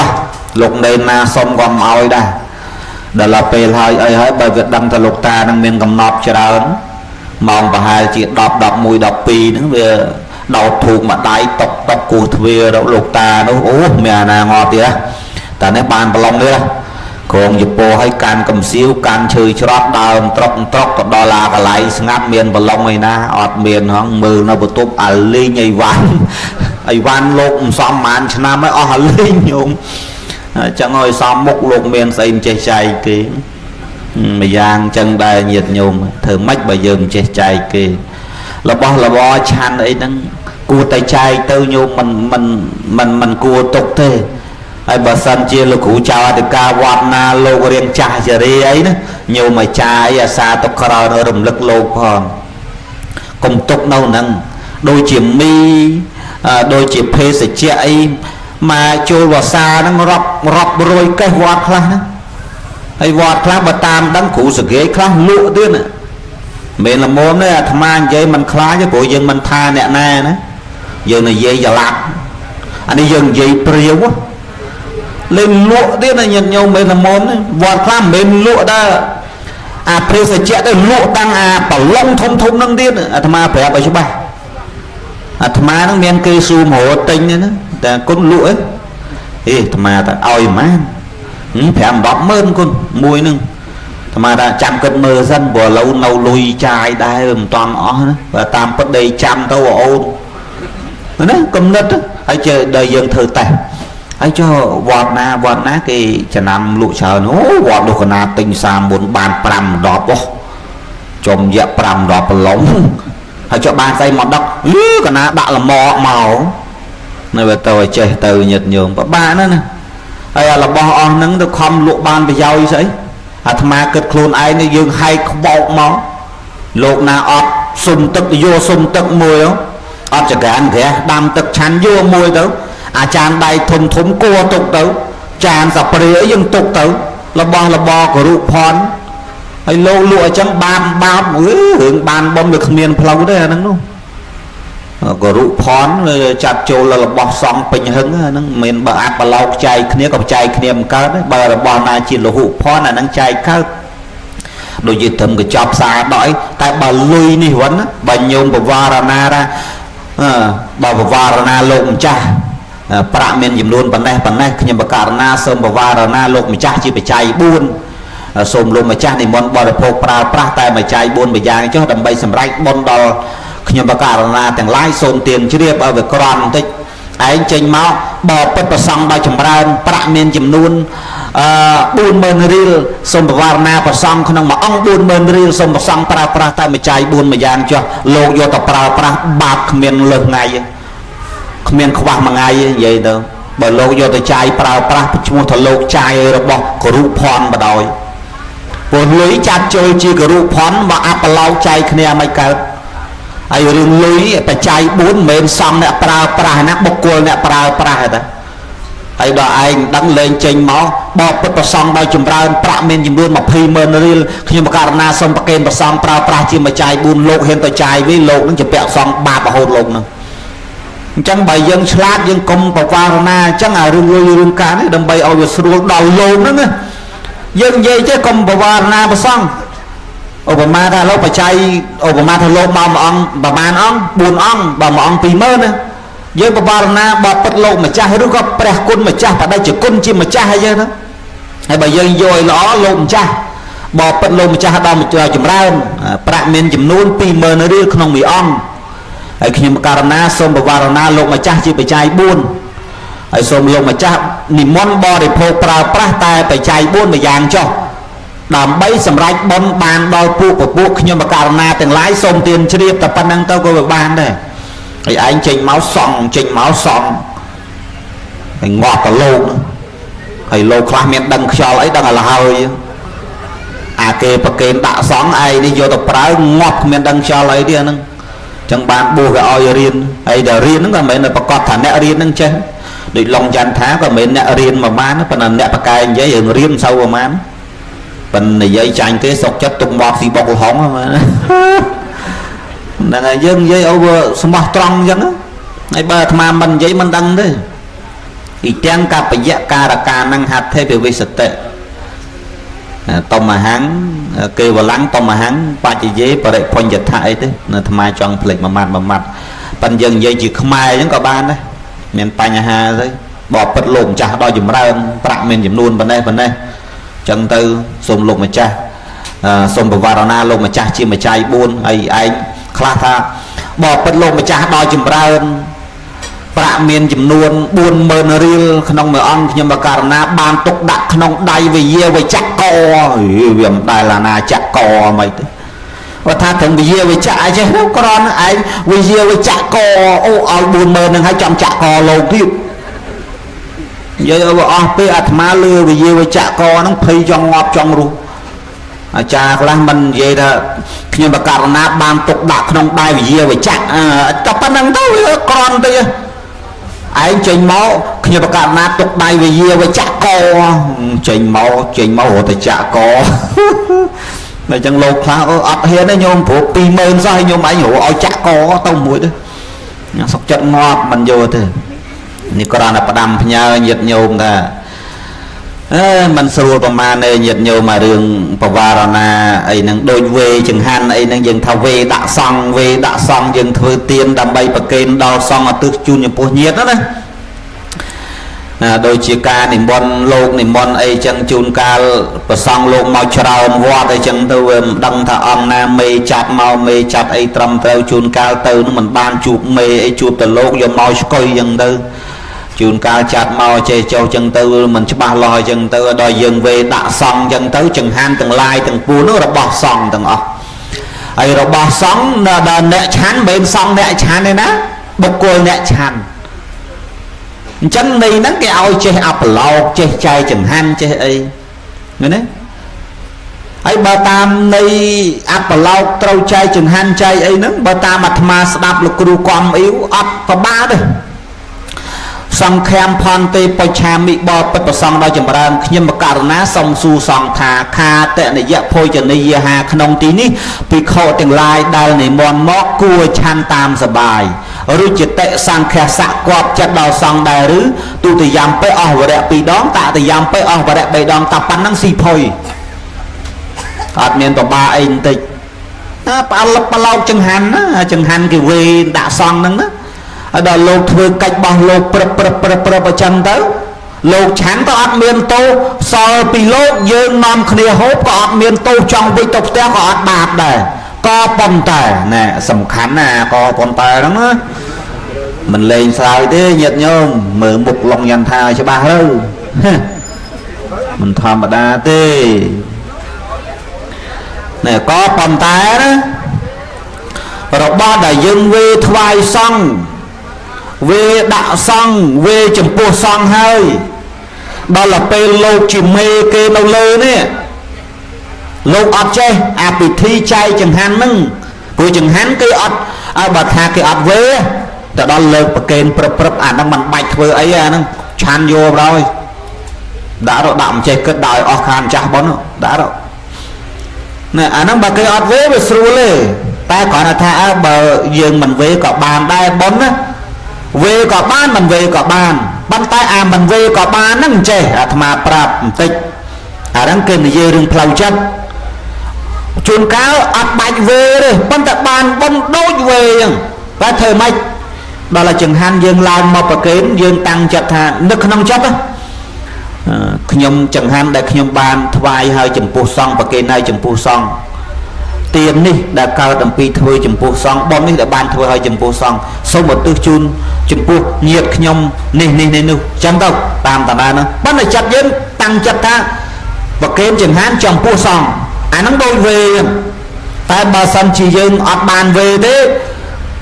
លោកនៅណាសុំក៏មិនឲ្យដែរដល់ពេលហើយអីហើយបើវាដឹងថាលោកតានឹងមានកំណត់ច្រើនម៉ោងប្រហែលជា10 11 12ហ្នឹងវាដោតធូបមួយដៃតុកគោះទ្វារដល់លោកតានោះអូមានអាណាងាប់ទៀតតែនេះបានប្រឡងនេះក្រងយពោឲ្យកាន់កំសៀវកាន់ឈើច្រត់ដើមត្រុកទៅដល់អាកន្លែងស្ងាត់មានប្រឡងឯណាអត់មានហងមើលនៅបន្ទប់អាលេងអីវ៉ាន់លោកមិនសមប៉ុន្មានឆ្នាំហើយអស់អាលេងញោមចឹងឲ្យសមមុខលោកមានស្អីមិនចេះចែកគេម្យ៉ាងចឹងដែរញាតិញោមធ្វើម៉េចបើយើងមិនចេះចែកគេរបស់របរឆាន់អីហ្នឹងគួរតែចែកទៅញោមមិនគួរទុកទេហើយបើសិនជាលោកគ្រូចៅអធិការវត្តណាលោករៀងចាស់ចរិយាអីណាញោមឲ្យចាយអាសាទុកក្រោយរំលឹកលោកផងកុំទុកនៅហ្នឹងដូចជាមីដូចជាភេសជ្ជៈអីមកចូលវសាហ្នឹងរាប់រយកេះវត្តខ្លះណាហើយវត្តខ្លះបើតាមដឹងគ្រូសង្កេតខ្លះលក់ទៀតណា mình là mồm đấy tham ăn vậy mình khá chứ bộ dân mình tha nè nè nữa giờ này dây giờ lạt anh đi dừng dây priêu quá lên lụa tiếp là nhận nhau mình là mồm đấy vọt khá mình lụa đó priêu sẽ chạy tới lụa đang bảo lông thông thông năng tiên tham ăn phải chứ ba tham ăn nó men cây su mổ tinh nữa ta con lụa ấy tham ăn ta oi má phải ăn bắp mơn con mùi nưng mà đã chăm cân mơ dân bùa lâu lâu lùi chai đai toàn ó và tam bất đây chăm tao ôn nó cầm nứt hãy chơi đời dân thơ tẻ hãy cho vọt ná cái chả nằm lụ chờ nó vọt được na tình xa muốn bàn pram đọp bó chồm dẹp pram đọp lống hãy cho bàn tay mọt đọc cái ná đã là mò màu này về tàu chơi từ nhật nhường và ba nữa nè hay là bò on nắng được không lụ bàn bị dao gì tham ma kết khuôn ai này dương hay không bọc máu lột na ọt sùng tức vô sùng tức mùi đó ọt cho gán kìa đam tức chán vô mùi đó chán đầy thùng thúng cua tục đó chán sạp rỉa dương tục đó là bò của rụp phón hay lô lụa chẳng ban hướng ban bom được miền plau đấy nắng luôn của rụp phón chặt trâu là bò xong bình hứng nó miền bờ ác bà lau chay kia có chay kia một cái đấy bờ là bò na chỉ là hụ phón là năng chay khác đôi khi thầm cái chọc xa đói tại bà lui ni vẫn bà nhung bà varana ra bà varana lộn cha pra miền dùm luôn bản này nhưng bà karana sớm bà varana lộn cha chỉ phải chay buôn sôm lộn mà cha thì món bò được phô pra tại mà chay buôn bà giang cho đầm bay sầm rách bon đo nhưng mà cả làទាំងឡាយសូមtiềnជ្រាបឲ្យវាក្រន់បន្តិចឯងចេញមកបើពិតប្រសងដល់ចម្រើនប្រាក់មានចំនួន40000រៀលសូមបវារណាប្រសងក្នុងមួយអង្គ40000រៀលសូមប្រសងប្រើប្រាស់តែមួយចាយ4មួយយ៉ាងចុះលោកយកទៅប្រើប្រាស់បាបគ្មានលើសថ្ងៃគ្មានខ្វះមួយថ្ងៃនិយាយទៅបើលោកយកទៅចាយប្រើប្រាស់ឈ្មោះថាលោកចាយរបស់គរុផនបដ ாய் ពលលុយចាត់ចូលជាគរុផនមកអាប់ប្រឡោចាយគ្នាមិនកើតai riêng lưới phải chạy 4 mền xong nè pra nát bốc cua nè pra hết á ai đó anh đăng lên trên máu bỏ bớt xong bao chùm ra pra men chùm luôn một phi mền riêng khi mà carna xong bạc ken xong pra chỉ mà chạy 4 lô hiện tại chạy với lô nó chụp bẹo xong 3 hồn lô nữa chẳng bài dân slap dân công bảo carna chẳng à riêng cá đấy đâm bay ao vừa xuống đầu lô nữa dân dây chứ công bảo carna mà xong Obama ta lô bà chay Obama ta lô bà ông bà bàn ông buồn ông bà ông tì mơ nè dân bà bà na bà bật lô mà cha hay đúng không bà quân mà cha bà đây chỉ quân chi mà cha hay dân đó hay bà dân rồi nó lô mà cha bà bật lô mà cha đau mà chờ chùm ra bà mình chùm nôn tì mơ nó đi không bị ông hay khi mà carana xong bà na lô mà cha chỉ bà chay buồn hay xong lô mà cha nìm món bò để phô bà tay bà chay buồn mà dàng cho đàm bấy sầm rách bón bàn đôi buộc nhưng mà cả na từng lái xông tiền chưa tập pan năng tao có việc bàn đây thì anh trình máu sòng thì ngọt cả lô thì lô khoa miệng đằng cho ấy đang là hơi kê bậc kê đã sóng ai đi vô tập trái ngọt miệng đằng cho lấy đi nâng chẳng bàn bùa cái oi riêng ấy giờ riêng nó là mấy là bậc cọt thả nẹt riêng nâng chứ để lòng dàn thá có mấy nẹt riêng mà má nó còn là nẹt bậc cài giấy riêng sâu mà má mình này dây chanh cái sọc chất tung bọt thì bọc hỏng mà là dân dây over smart trong dân á này bà tham mình giấy mình đăng đấy thì trang cả phải dạ ca là ca năng hạt thế về sự tệ tông mà hắn kêu vào lắng tông mà hắn ba chỉ giấy và lại phong dịch hại thế là tham trong lịch mà mặt bên dân dây chỉ không ai vẫn có ban đấy miền tây nhà hà đấy bỏ bật lộn chả đòi dùm ra bạc miền dùm luôn bên đây chân tư xung lục mà cha xung bà varana lục mà cha chi mà chay buôn ai anh khá tha bỏ bật lục mà cha đòi chùm ra bạc miền chùm luôn buôn mơn riêng không mà ăn nhưng mà carana ban tục đặt không đầy về dê về chắc co viêm đây là na chắc co mày và tha thường về dê về chạy chứ không có anh về dê về chắc co ô buôn mơn đừng hay chọn chắc co lâu tiếp vậy ở bên atma lừa vì gì với chạ co nó phi trong ngọt trong luôn cha là mình vậy là nhưng mà cả na ban tục đặt không đai vì gì với chạ tập anh đang tới con tôi anh trình máu nhưng mà cả na tục đai vì gì với chạ co trình máu của thầy chạ co rồi chẳng lột khá ọt hiến đấy nhôm của pi mơn sao nhôm ấy nhổ oi chạ có tông mũi đấy sọc chất ngọt mình vô thìนี่ก็เราประดำพญาเหยียดโยมท่ามันสรุปประมาณในเหยียดโยมมาเรื่องประวารณาไอ้นั่งโดยเวจึงหันไอ้นั่งยังทเวดะซองยังเธอเตียนดำใบประเกณฑ์ดาวซองตึกจูนอย่างปวดเหยียดนะโดยจีการนิมนต์โลกนิมนต์ไอ้จังจูนการประซองโลกมาชราววอดไอ้จังตัวดังท่าองนาเมจัดเมาเมจัดไอ้ตรำเตาจูนการเตอนั่นมันบานจูบเมไอ้จูบแต่โลกยังมาสกอยยังเตอจูนการจัดเมาเจเจ้าจังเตอมันจะบาลอยจังเตอดอยยังเวดะซองจังเตอจังหันจังลายจังปูนู้ระบอบซองจังออกไอ้ระบอบซองน่ะเดินเนชันเป็นซองเนชันเลยนะบุกโกยเนชันจังในนั้นแกเอาเจอัปลอกเจใจจังหันเจไอ้เงี้ยนะไอ้บาตามในอัปลอกเต้าใจจังหันใจไอ้นั้นบาตามอัตมาสดับลูกครูความอิ๋วอัดปะบ้าเลยสังแคมพันเตปชามิบอปปสังดาวจำรังขยมการณะสมสูสังธาคาเตในยะโพยในยะหาขนมตีนี้ปีโคติงลายดาวในมอนมอกกัวชันตามสบายรู้จิตเตสังแคสะกอบจัดดาวสังได้หรือตุติยามไปออกวะเดะปีดองตาติยามไปออกวะเดะใบดองตาปันนังสีโพยอาจเมียนต่อบาเองติปลาลปลาจังหันนะจังหันกี่เวด่าสังนั่งนะดาวโลกเธอกัดบอลโลกประจันเต้าโลกฉันก็อัดเมียนโตซอยปีโลกยืนนอนเคลียร์ฮบก็อัดเมียนโตจังไปตกเต้ก็อัดบาดได้ก็ปนแต่เนี่ยสำคัญนะก็ปนแต่แล้วนะมันเลยสายเด้ยัดโยมเหมือนบุกลงยันทาใช่ป่ะเฮ้ยมันธรรมดาเต้เนี่ยก็ปนแต่นะเราบ้าได้ยังเวทวายซังเวดะซังเวจมปูซังให้đó là peโลกจิเมเกนเอาเลยเนี่ยโลกอัดใจอาปิธีใจจังหันนึงกูจังหันcáiอัดเอาบัดหาcáiอัดเวแต่đóเลิกประเกณฑ์ปรับอ่านนั่งมันใบเธอไอ้นั่งชันโยบrồi đã rồi đạmใจก็ได้ออกคานจ้าบอลđã rồiเนี่ยอันนั้นบัดcáiอัดเวไปสู้เลยแต่ก่อนถ้าเบอร์ยืนมันเวก็บานได้บนนะเวก็บ้านมันเวก็บ้านบ้านใต้มันเวก็บ้านนั่งเจอาตมาปราบติดนั่งเกินเยอะเรื่องเพลาจัดจุนก้าวอัดใบเวเลยบ้านแต่บ้านบนโดยเวยังvà thời mai đó là chừng han dương lan mà bậc kiến dương tăng chặt hà nước không chấp á nhom chừng han đại nhom ban thay hai chừng pu song bậc kiến hai chừng pu song tiền đi đã cao tầm pi thôi chừng pu song bom đi đã ban thôi hai chừng pu song sau một tư chun chừng pu nhiệt nhom nè nu chẳng đâu tam tà ba nữa bắt này chặt dương tăng chặt ha bậc kiến chừng han chừng pu song nó đôi về tại bà sân chỉ dương ọt bàn về thế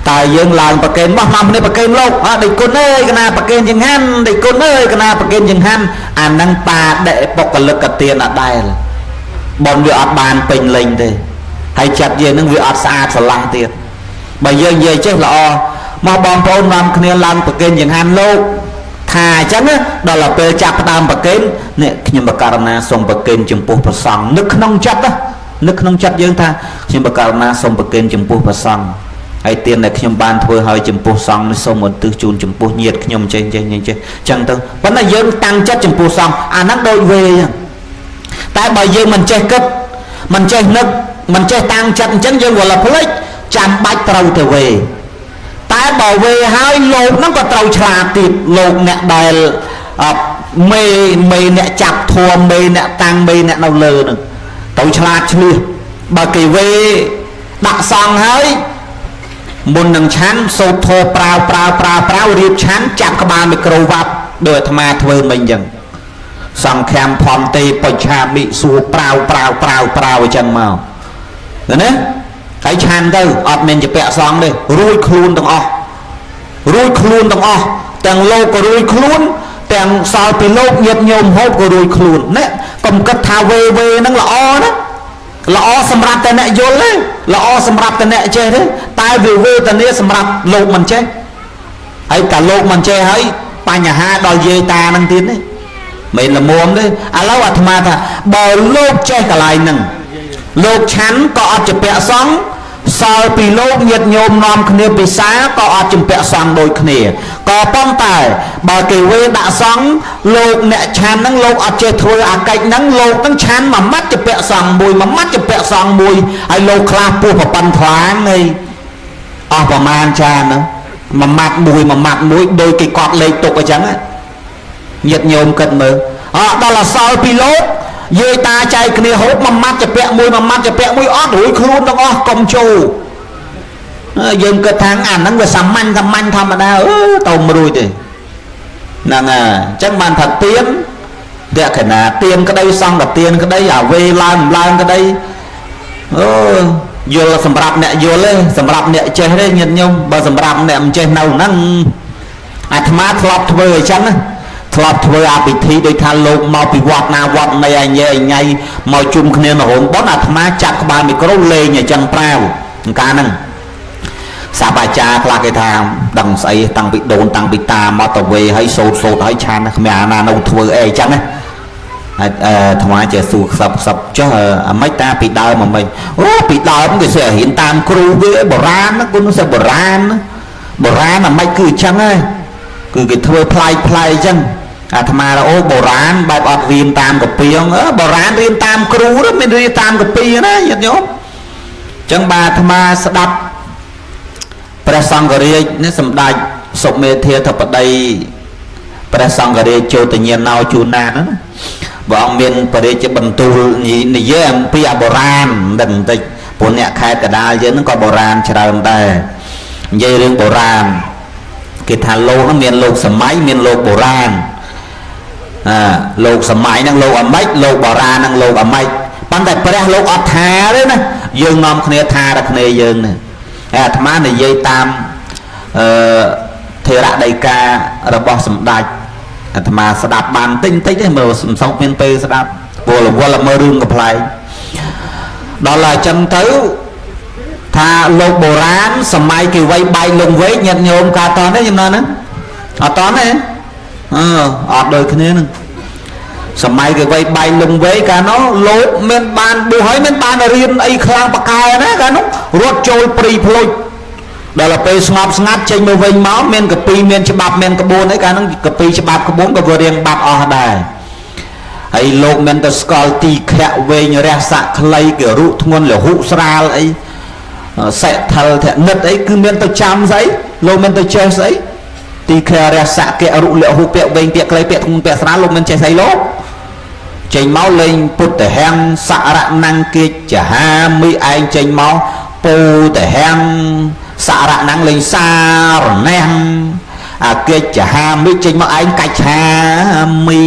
tại dương làm bậc kiến bao năm nay bậc kiến lâu địch côn ơi cái nào bậc kiến chừng han địch côn ơi cái nào bậc kiến chừng han năng ta để bọc cả lực cả tiền ở đây bọn việc ọt bàn bình linh thì hay chặt về những việc ọt xa phải làm tiền bây giờ về chứ là mà bọn tôi làm cái làm bậc kiến chừng han lâu thà chắn đó là về chặt tam bậc kiến nè nhưng mà karana xong bậc kiến chừng pu bậc song nước nông chặt á nước nông chặt dương tha nhưng mà karana xong bậc kiến chừng pu bậc song hay tiền này nhom ban thôi hơi chừng pu song xong một tư chun chừng pu nhiệt nhom trên chẳng đâu vẫn là dương tăng chất chừng pu song nó đôi về tại bởi dương mình chơi cất mình chơi nước mình chơi tăng chất chân dương gọi là plek chạm bạch trâu trở về tại bảo về hai lột nó có trâu trà tiệp lột nè đài mê nè chặt thua mê nè tăng mê nè đâu lơ nữa trâu trà chưa bà kỳ về đặt xong hơi một nâng chán sâu thô prao riêng chán chặt các bạn được cầu vặt đời tham ma thuê mình dần xong khem phong tê bạch cha bị xua prao chân màu rồi đấy cái chán đâu ọt mình chỉ bẹ xong đây rui khuôn đồng o tàng lô có rui khuôn tàng sao thì lô nhiệt nhôm hộp có rui khuôn đấy còn cất thà về nó là o đó là o xâm rạp tên nẹ vô lấy là o xâm rạp tên nẹ chê thế tai vì về tên nẹ xâm rạp lột mình chê hay cả lột mình chê hay bà nhà ha đòi dê ta năng tiến đấy mình là muôn đấy lâu à thầm thà bờ lột chê cả lại nâng លោកឆាន់ក៏អត់ជាពាក់សង្ឃសល់ពីលោកញាតិញោមនាំគ្នាពិសាក៏អត់ជំពាក់សង្ឃដូចគ្នាក៏ប៉ុន្តែបើគេវេដាក់សង្ឃលោកអ្នកឆាន់ហ្នឹងលោកអត់ចេះធ្វើអាកិច្ចហ្នឹងលោកហ្នឹងឆាន់មួយម៉ាត់ជំពាក់សង្ឃមួយមួយម៉ាត់ជំពាក់សង្ឃមួយហើយលោកខ្លះពោះប្រប៉ុនថ្លាងនៃអស់ប្រមាណចាហ្នឹងមួយម៉ាត់មួយដោយគេកត់លេខទុកអញ្ចឹងញាតិញោមគិតមើលដល់អសល់ពីលោកយាយតាចែកគ្នាហូបមួយម៉ាត់ជំពាក់មួយមួយម៉ាត់ជំពាក់មួយអត់រួចខ្លួនទាំងអស់កុំចូលយើងគិតថាអាហ្នឹងវាសាមញ្ញធម្មតាទៅមិនរួចទេហ្នឹងហើយអញ្ចឹងបានថាទៀនលក្ខណៈទៀនក្តីសង្ឃទៀនក្តីអាវេឡើងក្តីយល់សម្រាប់អ្នកយល់ទេសម្រាប់អ្នកចេះទេញាតិញោមបើសម្រាប់អ្នកមិនចេះនៅហ្នឹងអាត្មាធ្លាប់ធ្វើអញ្ចឹងណាធ្លាប់ធ្វើអាពិធីដោយថាលោកមកពីវត្តណាវត្តណីអញញ៉ៃមកជុំគ្នានៅរោងបុណ្យអាត្មាចាប់ក្បាលមីក្រូលេងអញ្ចឹងប្រាវកាលហ្នឹងសាបាចារ្យខ្លះគេថាដឹងស្អីតាំងពីដូនតាំងពីតាមកទៅវេហើយសូត្រហើយឆានគ្មានអាណានៅធ្វើអីអញ្ចឹងណាហើយអាត្មាចេះសួរខ្សឹបចុះអាម៉េចតាពីដើមមកពីដើមគេសិរៀនតាមគ្រូវាបុរាណគុណសិបុរាណអាម៉េចគឺអញ្ចឹងហើយគឺគេធ្វើផ្លែកអញ្ចឹងអាត្មាអូបុរាណបែបអត់រៀនតាមកពីបុរាណរៀនតាមគ្រូមិនរៀនតាមកពីណាញាតិញោមអញ្ចឹងបាទអាត្មាស្ដាប់ព្រះសង្ឃរាជនេះសម្ដេចសុមេធាធិបតីព្រះសង្ឃរាជជោទញ្ញាណោជួនណាណាព្រះអង្គមានបរិយាបន្ទូលនិយាយអំពីបុរាណដឹងបន្តិចព្រោះអ្នកខេត្តកដាលយើងហ្នឹងក៏បុរាណច្រើនដែរនិយាយរឿងបុរាណគេថាលោកហ្នឹងមានលោកសម័យមានលោកបុរាណលោកសម័យហ្នឹងលោកអាម៉េចលោកបុរាណហ្នឹងលោកអាម៉េចប៉ុន្តែព្រះលោកអត់ថាទេណាយើងនាំគ្នាថាតែគ្នាយើងណាអាត្មានិយាយតាមធេរដីការបស់សម្ដេចអាត្មាស្ដាប់បានតិចទេមើលសំសោកមានពេលស្ដាប់ពលវល់មើលរឿងកំ pl ដល់ហើយអញ្ចឹងទៅថាលោកបុរាណសម័យគេវ័យបែកលងវែកញាតិញោមកាតតនេះចំណុចហ្នឹងអត់តទេអត់ដូចគ្នាហ្នឹងសម័យគេវ័យបែកលងវែកកាលនោះលោកមានបានបួសហើយមានបានរៀនអីខ្លាំងបកកែណាកាលនោះរត់ចូលព្រីភ្លុចដល់ពេលស្ងប់ស្ងាត់ចេញមកវិញមកមានកពីមានច្បាប់មានក្បួនអីកាលនោះកពីច្បាប់ក្បួនក៏វារៀងបាត់អស់ដែរហើយលោកមានតែស្គាល់ទីខៈវែងរះស័កខ្លីគេរុធ្ងន់លហុស្រាលអីសេថលធនិតអីគឺមានទៅចាំស្អីលោកមានទៅចេះស្អីទីខៈរះស័កគេរុលហុពាក្យវែងពាក្យខ្លីពាក្យធ្ងន់ពាក្យស្រាលលោកមានចេះស្អីលោកចេញមកលេងពុទ្ធហំសរណង្គកិច្ចហាមីឯងចេញមកពោតហំសរណង្គលេងសារណះអាកិច្ចហាមីចេញមកឯងកាច់ហាមី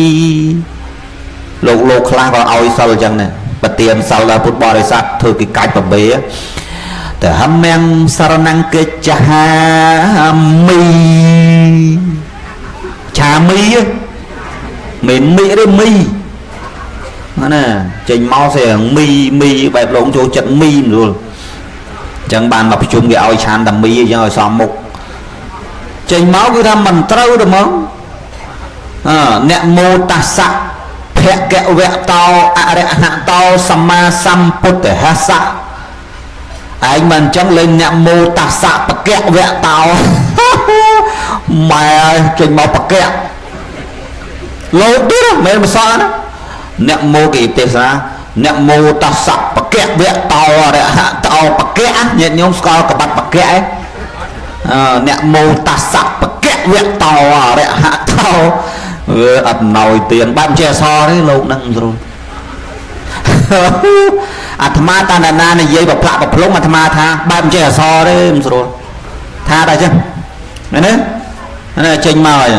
លោកខ្លះក៏ឲ្យសិលអញ្ចឹងណាប្រទានសិលដល់ពុទ្ធបរិស័ទធ្វើគេកាច់បបេតែហមៀងសារណង្គកិច្ចហាមីឆាមីមិនមីឬមីណាចេញមកស្អីមីបែបលោកចូលចិត្តមីមិនរួលអញ្ចឹងបានមកប្រជុំគេឲ្យឆានតែមីអញ្ចឹងឲ្យសមមុខចេញមកគឺថាមិនត្រូវទេហ្មងអ្នកមោតស្សៈភគវៈតោអរហតោសម្មាសម្ពុទ្ធហស្សៈឯងមិនអញ្ចឹងលេងអ្នកមោតស្សៈភគវៈតោម៉ែចេញមកភគលោកទៀតមិនមិនសល់ណាអ្នកមោគេទេសនាអ្នកមោតស្សៈភគវៈតោអរហតោភគញាតិញោមស្គាល់កបាត់ភគអ្នកមោតស្សៈភគវៈតោអរហតោអត់ណយទៀនបែបចេះអសរទេលោកនឹងស្រួលអាត្មាតាណានិយាយប្រផ្លាក់ប្រភ្លុំអាត្មាថាបែបចេះអសរទេមិនស្រួលថាតែចឹងមែនទេចេញមកហើយ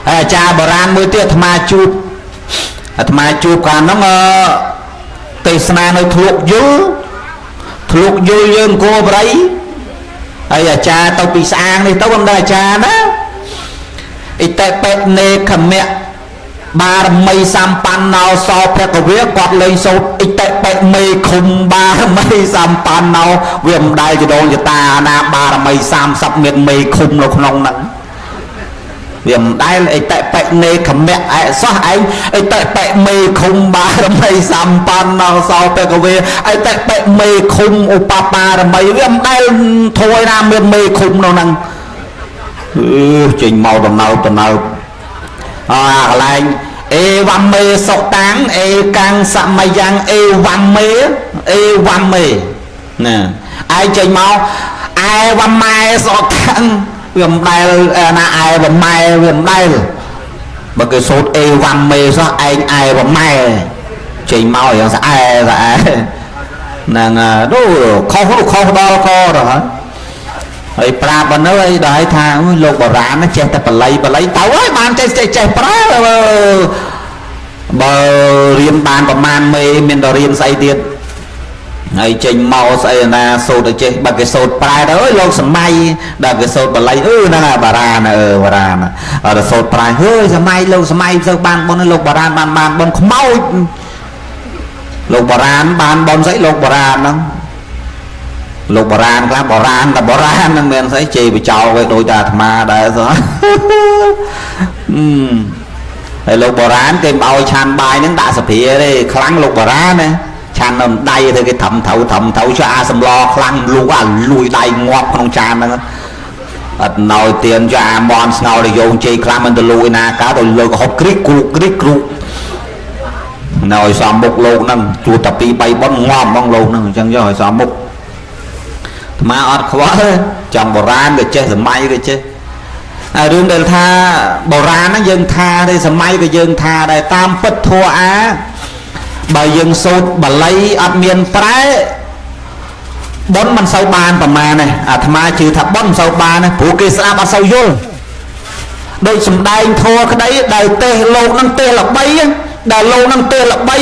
អាចារ្យបុរាណមួយទៀតអាត្មាជួបកាលហ្នឹងទេសនានៅធ្លុកយល់យើងគោបរិយហើយអាចារ្យទៅពីស្អាងនេះទៅមិនដឹងអាចារ្យណាអិតេបេនេខមៈបារមីសម្បណ្ណោសោព្រះកវាគាត់លេងសូត្រអិតេបេមេឃុំបារមីសម្បណ្ណោវាមិនដែលចដងចតាណាបារមី30មានមេឃុំនៅក្នុងហ្នឹង វាមិនដែលអីតែបែកនេខមៈអែសោះឯងអីតែបែកមេឃុំបារមីសម្បណ្ណសោបកវេអីតែបែកមេឃុំឧបបារមីវាមិនដែលធួយណាមានមេឃុំនោះហ្នឹងចេញមកដំណើរកន្លែងអេវ៉ាំមេសុតាំងអេកាំងសមយ៉ាងអេវ៉ាំមេណាឯងចេញមកអែវ៉ាំម៉ែសុតាំងវាមិនដែលណាអែវ៉ាំម៉ែវាមិនដែលបើគេសូត្រអេវ៉ាំមេសោះឯងអែវ៉ាំម៉ែចេញមកយ៉ាងស្អែហ្នឹងនោះខុសដល់កទៅហើយប្រាប់ប៉ុណ្ណឹងអីដល់ថាលោកបុរាណចេះតែបល័យទៅហើយបានចេះប្រើបើរៀនបានប្រមាណមេមានតែរៀនស្អីទៀតហើយចេញមកស្អីណាសូត្រទៅចេះបើគេសូត្រប្រែទៅអើយលោកសម័យដល់គេសូត្របល័យហ្នឹងបារាណអត់សូត្រប្រែហើយសម័យលោកសម័យទៅបានបុណ្យលោកបុរាណបានបុណ្យខ្មោចលោកបុរាណបានបុណ្យស្អីលោកបុរាណហ្នឹងលោកបុរាណខ្លះបុរាណហ្នឹងមានស្អីជេរបចោវាដូចតែអាត្មាដែរសោះហើយលោកបុរាណគេមិនឲ្យឆានបាយហ្នឹងដាក់សាភាទេខ្លាំងលោកបុរាណណាឆាននៅដៃទៅគេធំថៅចុះអាសម្លខ្លាំងលួយដៃងាប់ក្នុងចានហ្នឹងអត់ណោយទៀនចុះអាមន់ស្ងោរយោងជ័យខ្លាំងមិនទៅលួយណាកើតទៅលើកហូបគ្រីកគ្រូណោយសំមុខលោកហ្នឹងជួតែ2 3ប៉ុនងាប់ហ្មងលោកហ្នឹងអញ្ចឹងយកឲ្យសំមុខអាអត់ខ្វល់ចង់បុរាណក៏ចេះសម័យក៏ចេះហើយរឿងដែលថាបុរាណហ្នឹងយើងថាទេសម័យក៏យើងថាដែរតាមពិតធัวអាបើយើងសូត្របាលីអត់មានប្រែបុណ្យមិនសូវបានប្រមាណទេអាត្មាជឿថាបុណ្យមិនសូវបានទេព្រោះគេស្ដាប់អត់សូវយល់ដូចសំដែងធัวក្តីដែលទេសលោកហ្នឹងទេសល្បីដែលលោកហ្នឹងទេសល្បី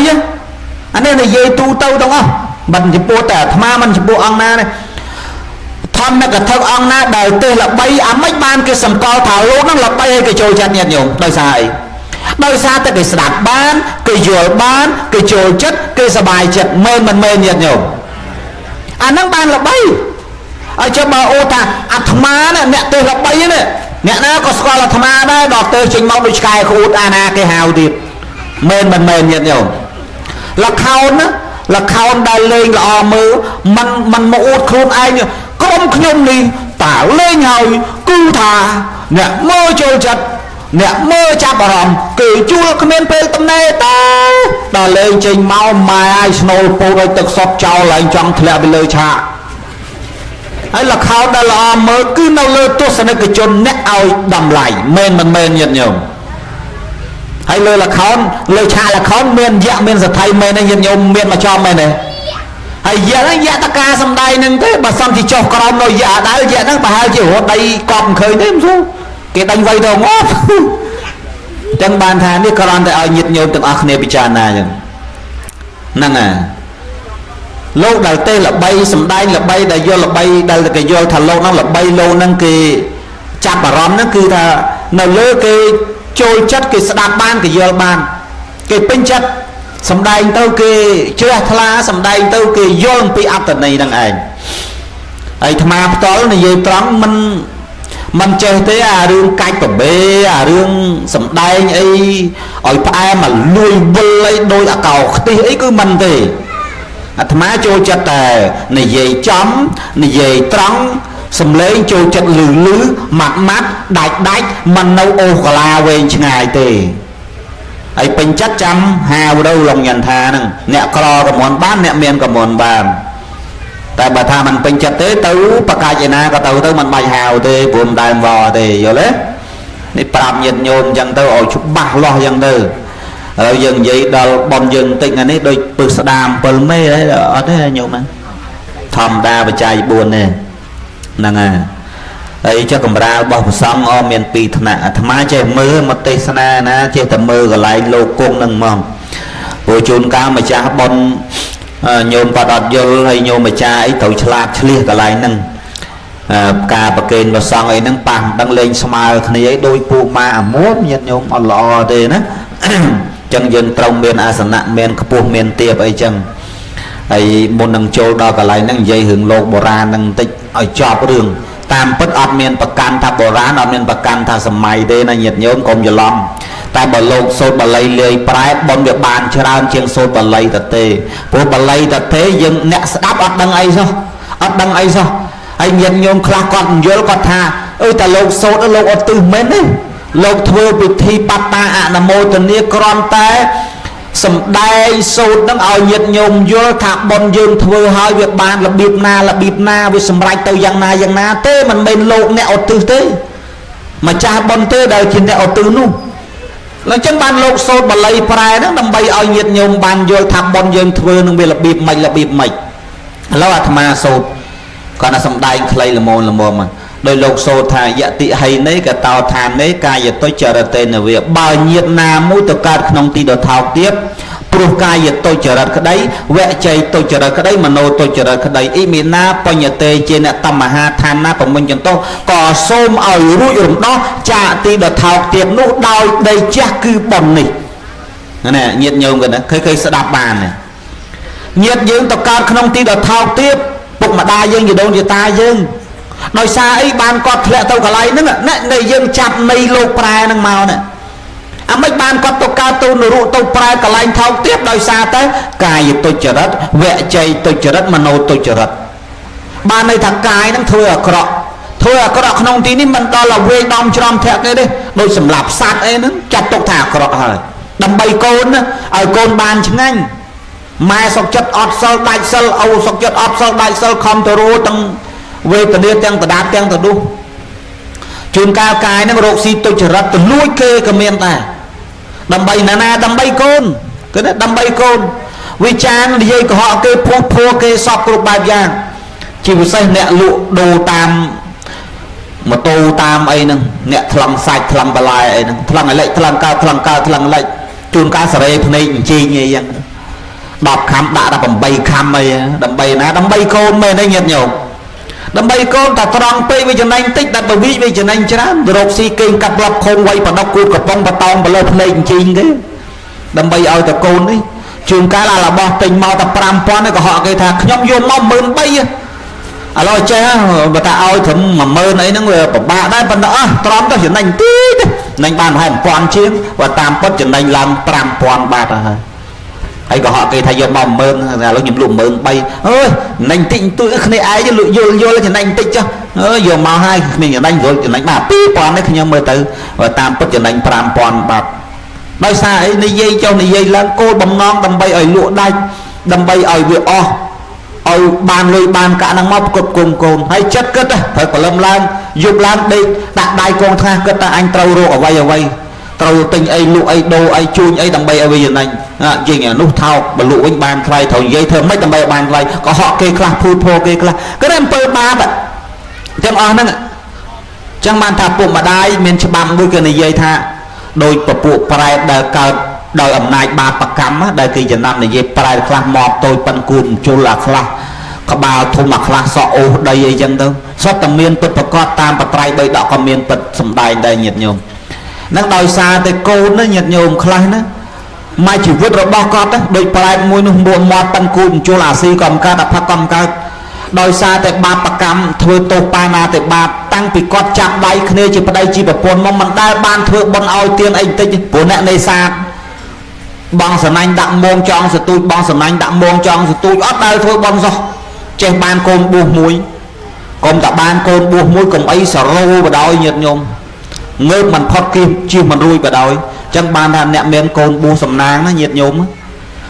អានេះនិយាយទូទៅទាំងអស់មិនចំពោះតែអាត្មាមិនចំពោះអង្គណាទេធម្មកថាអង្គណាដែលទេសល្បីអាមិនបានគេសម្គាល់ថាលោកហ្នឹងល្បីឲ្យគេចូលចិត្តញាតិញោមដោយសារអីដោយសារតែគេស្ដាប់បានគេយល់បានគេចូលចិត្តគេសប្បាយចិត្តមិនមែនញាតិញោមអាហ្នឹងបានល្បីហើយចុះបើអូថាអាត្មាអ្នកទេសល្បីនេះអ្នកណាក៏ស្គាល់អាត្មាដែរដល់ទៅចេញមកដូចឆ្កែក្អួតអាណាគេហៅទៀតមិនមែនញាតិញោមល្ខោនដែលលេងល្អមើលមិនមកអួតខ្លួនឯងក្រុមខ្ញុំនេះតើលេងហើយគឺថាអ្នកមើលចូលចិត្តអ្នកមើលចាប់អារម្មណ៍គេជួលគ្មានពេលតំណែតដល់លេងចេញមកម៉ែឲ្យស្នូលពូឲ្យទឹកសុតចោលឡើងចង់ធ្លាក់ពីលើឆាកហើយល្ខោនដែលល្អមើលគឺនៅលើទស្សនិកជនអ្នកឲ្យតម្លៃមិនមែនញាតិញោមហើយលើល្ខោនលើឆាកល្ខោនមានយៈមានសថីមែនទេញាតិញោមមានមកចំមែនទេហើយយៈតការសំដែងហ្នឹងទេបើសិនជាចុះក្រោមនៅយៈដែរយៈហ្នឹងប្រហែលជារត់ដៃកប់មិនឃើញទេមិនស្រួលគេដេញវៃទៅងាប់ចឹងបានថានេះគ្រាន់តែឲ្យញាតិញោមទាំងអស់គ្នាពិចារណាចឹងហ្នឹងហើយលោកដែលទេល្បីសំដែងល្បីដែលយល់ល្បីដែលគេយល់ថាលោកហ្នឹងល្បីលោកហ្នឹងគេចាប់អារម្មណ៍ហ្នឹងគឺថានៅលើគេចូលចិត្តគេស្ដាប់បានគេយល់បានគេពេញចិត្តសំដែងទៅគេជ្រះថ្លាសំដែងទៅគេយល់អំពីអត្តន័យហ្នឹងឯងហើយអាត្មាផ្ទាល់និយាយត្រង់មិនចេះទេអារឿងកាច់ប្របេអារឿងសំដែងអីឲ្យផ្អែមមកលួយវិលអីដោយអាកោខ្ទិះអីគឺមិនទេអាត្មាចូលចិត្តតែនិយាយចំនិយាយត្រង់សំឡេងចូលចិត្តលឺម៉ាត់ដាច់មិននៅអូសកាឡាវែងឆ្ងាយទេហើយពេញចិត្តចាំហាវទៅឡងញ៉ាន់ថាហ្នឹងអ្នកក្រក៏មិនបានអ្នកមានក៏មិនបានតែបើថាมันពេញចិត្តទេទៅបកាច់ឯណាក៏ទៅមិនបាច់ហាវទេព្រមដើមវទេយល់ទេនេះប្រាប់ញាតិញោមអញ្ចឹងទៅឲ្យច្បាស់លាស់អញ្ចឹងទៅហើយយើងនិយាយដល់ប៉ុនយើងបន្តិចនេះដូចពឹសស្ដាម7មេទេអត់ទេញោមហ្នឹងធម្មតាបច្ច័យ4ទេហ្នឹងហើយចុះកម្រាលរបស់ព្រះសង្ឃអមាន2ថ្នាក់អាត្មាចេះមើលមកទេសនាណាចេះតែមើលកន្លែងលោកគង់ហ្នឹងហ្មងព្រោះជួនកាលម្ចាស់ប៉ុនញោមគាត់អត់យល់ហើយញោមម្ចាស់អីត្រូវឆ្លាតឆ្លៀសកន្លែងហ្នឹងការប្រកេនព្រះសង្ឃអីហ្នឹងប៉ះមិនដឹងលេងស្មើគ្នាអីដោយពូម៉ាអាមួមញាតិញោមអត់ល្អទេណាចឹងយើងត្រូវមានអាសនៈមានខ្ពស់មានទាបអីចឹងហើយមុននឹងចូលដល់កន្លែងហ្នឹងនិយាយរឿងលោកបុរាណហ្នឹងបន្តិចឲ្យចប់រឿង tam put ọt miền bậc can thà bồ rán ọt miền bậc can thà sầm mày đây là nhiệt nhôm cùng giờ lom tại bờ lục sôi bờ lầy lười prai bon việc bàn chả chiêng sôi bờ lầy tật tê bố bờ lầy tật thế nhưng nẹt đáp ọt đăng ấy sao ọt đăng ấy sao anh nhiệt nhôm khla con dối con thà ơi ta lục sôi nó lục ọt từ mến đấy lục thưa bị thi bát ta ạ nằm mô tình nia con té sầm đai sôi nó ao nhiệt nhôm dối thạc bon dương thưa hai việc bàn là bịp na với sầm rạch tàu giang na thế mình bên lục nẹt ọt từ thế mà cha bon thế đời chỉ nẹt ọt từ nu là chân ban lục sôi bờ lầy prai nó đâm bay ao nhiệt nhôm ban vô tháp bon dương thưa nó bị là bịp mạch lâu à mà sôi còn là sầm đai clay là mồm mà đôi lục sôi thà dạ tị hay nấy cả tàu than nấy cài giờ tôi chờ tên là việc bao nhiệt na mũi tàu cá không ti được thao tiếp pro cài giờ tôi chờ cái đấy vẽ chơi tôi chờ cái đấy mà nô tôi chờ cái đấy ý miền na bao nhiêu tê trên là tâm mà ha than na của mình chân tôi cò xôm ở rụi rụng đó chả ti được thao tiếp nút đau đây chắc cứ bầm này nè nhiệt nhôm cái này khơi sẽ đạp bàn này nhiệt dương tàu cá không ti được thao tiếp bụng mà đa dương gì đâu gì ta dương nói xa ấy ban có lẹ tàu cả lại nữa nè này dương chặt này lô prai năng màu nè mấy ban có tàu cao tu nụ tàu prai cả lại thao tiếp đòi xa tới cài tôi chờ đất vẽ chơi tôi chờ đất mà nô tôi chờ đất ban này thằng cài nó thôi ở cọ không tí ní mình đó là quê đom cho thẹt đây đi đôi sầm lạp sát ấy nó chặt tàu thả cọ rồi đâm bay côn ở côn ban chứng anh mai sọc chất ọt sơ đại sơ âu sọc chất ọt sơ đại sơ không tàu rô tăng về tờ điên tăng tờ đáp tăng tờ đu chuyên cao cài nó rộ xì tôi chờ đất từ nuôi kê cầm miền ta đâm bay na đâm bay côn cái đó đâm bay côn vì chàng đi dây của họ kê phô kê sọc lục bài vàng chỉ có xây nẹ lụ đồ tam mà tô tam ấy nè nẹ thằng sạch thằng bà lại ấy nè thằng ấy lại thằng lại chuyên cao sợi này chi như vậy đọc khám đã đâm bay khám ấy đâm bay na đâm bay côn mày đây nhiệt nhiều đâm bay con ta tròn tây với chân anh tích đặt vào ví với chân anh chán rồi si kinh cặp lập không quay và đọc cột cặp bông và tông và lên lên chinh cái đâm bay ao ta côn đấy trường cá là bỏ tình mau tập pram pon này của họ cái thằng nhóm vô mong mơn bay à lo che và ta ao thầm mà mơn ấy nó người bà đây phần đó tròn ta chân anh tí anh bàn hai pon chiến và tam bất chân anh làm pram pon ba ta hay có họ cây thay vô mỏng mơn là nó nhầm lụm mơn bay ơi nành tịnh tôi không ai chứ lụi vô lên thì nành tịnh cho vô màu hai mình ở nành rồi thì nành bà tí pon đấy nhưng mà từ và tam bất chân anh pram pon bạc nói xa ấy này dây cho này dây là cô bầm non đâm bay ở lụa đai đâm bay ở việc ở bàn lôi bàn cả năng móc cột cùng cồn hay chất cất phải có lâm lan dục lan đi đặt đai con tha cất ta anh trâu rô ở vay trâu tình ấy lụa ấy đồ ấy chui ấy đâm bay ở bây giờ này gì nhỉ nút thao và lụa anh bàn thay thầu dây thơm mấy đâm bay bàn thay có họ kê class phô kê class cái em pơ ba vậy chẳng ở nữa chẳng bàn thà bụng mà đai mình chỉ bằng đôi cái này dây tha đôi bộ prai đời cờ đời ẩm này ba bạc cắm đời kỳ dân năm này dây prai class mọt tôi pan cùn chôn là class có bao thu mặc class sọ ô đây ấy dân đâu sót tầm miên bật bạc có tam bạc prai bây đọ có miên bật sầm đai đây nhiệt nhôm nó đòi xa thì cô nó nhiệt nhôm class nó mai chỉ vứt rồi bao cọt đó đôi prai môi nó buồn mọt pan cùn chôn là si cầm ca đập phát cầm ca đòi xa thì ba bạc cắm thôi tô pa na thì ba tăng bị cọt chạm đáy kia chỉ vào đây chỉ vào bồn mong mình đai ban thưa bon ao tiên anh tích của nẹt này xa bằng sần anh đặng mong trong sự tôi bằng sần anh đặng mong trong sự tôi ót đây thôi bon rồi trên ban côn buộc muối còn cả ban côn buộc muối cùng ấy sờ rô vào đôi nhiệt nhôm ngơ mình phật kim chiêu mình rui vào đôi chẳng ban là nẹt miền côn buộc sầm nang nó nhiệt nhôm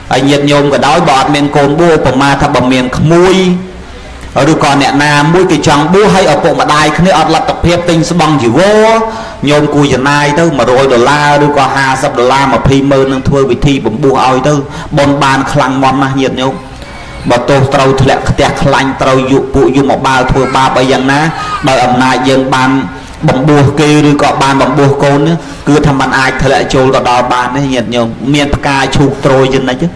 ấy nhiệt nhôm vào đôi bọt miền côn buộc của ma thằng bằng miền muối ở được còn nè na mũi cái trăng búa hay ở bộ mà đai cái này lật tập hiệp tinh sẽ bằng chỉ vô nhôm cùi giờ này thôi mà rồi $, được có $20 mà phi mơ nâng thua vị thi bấm bùa ao thôi bon bàn khăng mòn mà nhiệt nhôm mà tôi trâu thẹn tẹt lạnh trâu dụ phụ dụ một bao thua ba bây giờ ná đời ẩm này dân bàn bấm bùa kia được có bàn bấm bùa côn nữa cứ thầm bàn ai thẹn trâu có đo bàn đấy nhiệt nhôm miền ca chụp trôi dân này chứ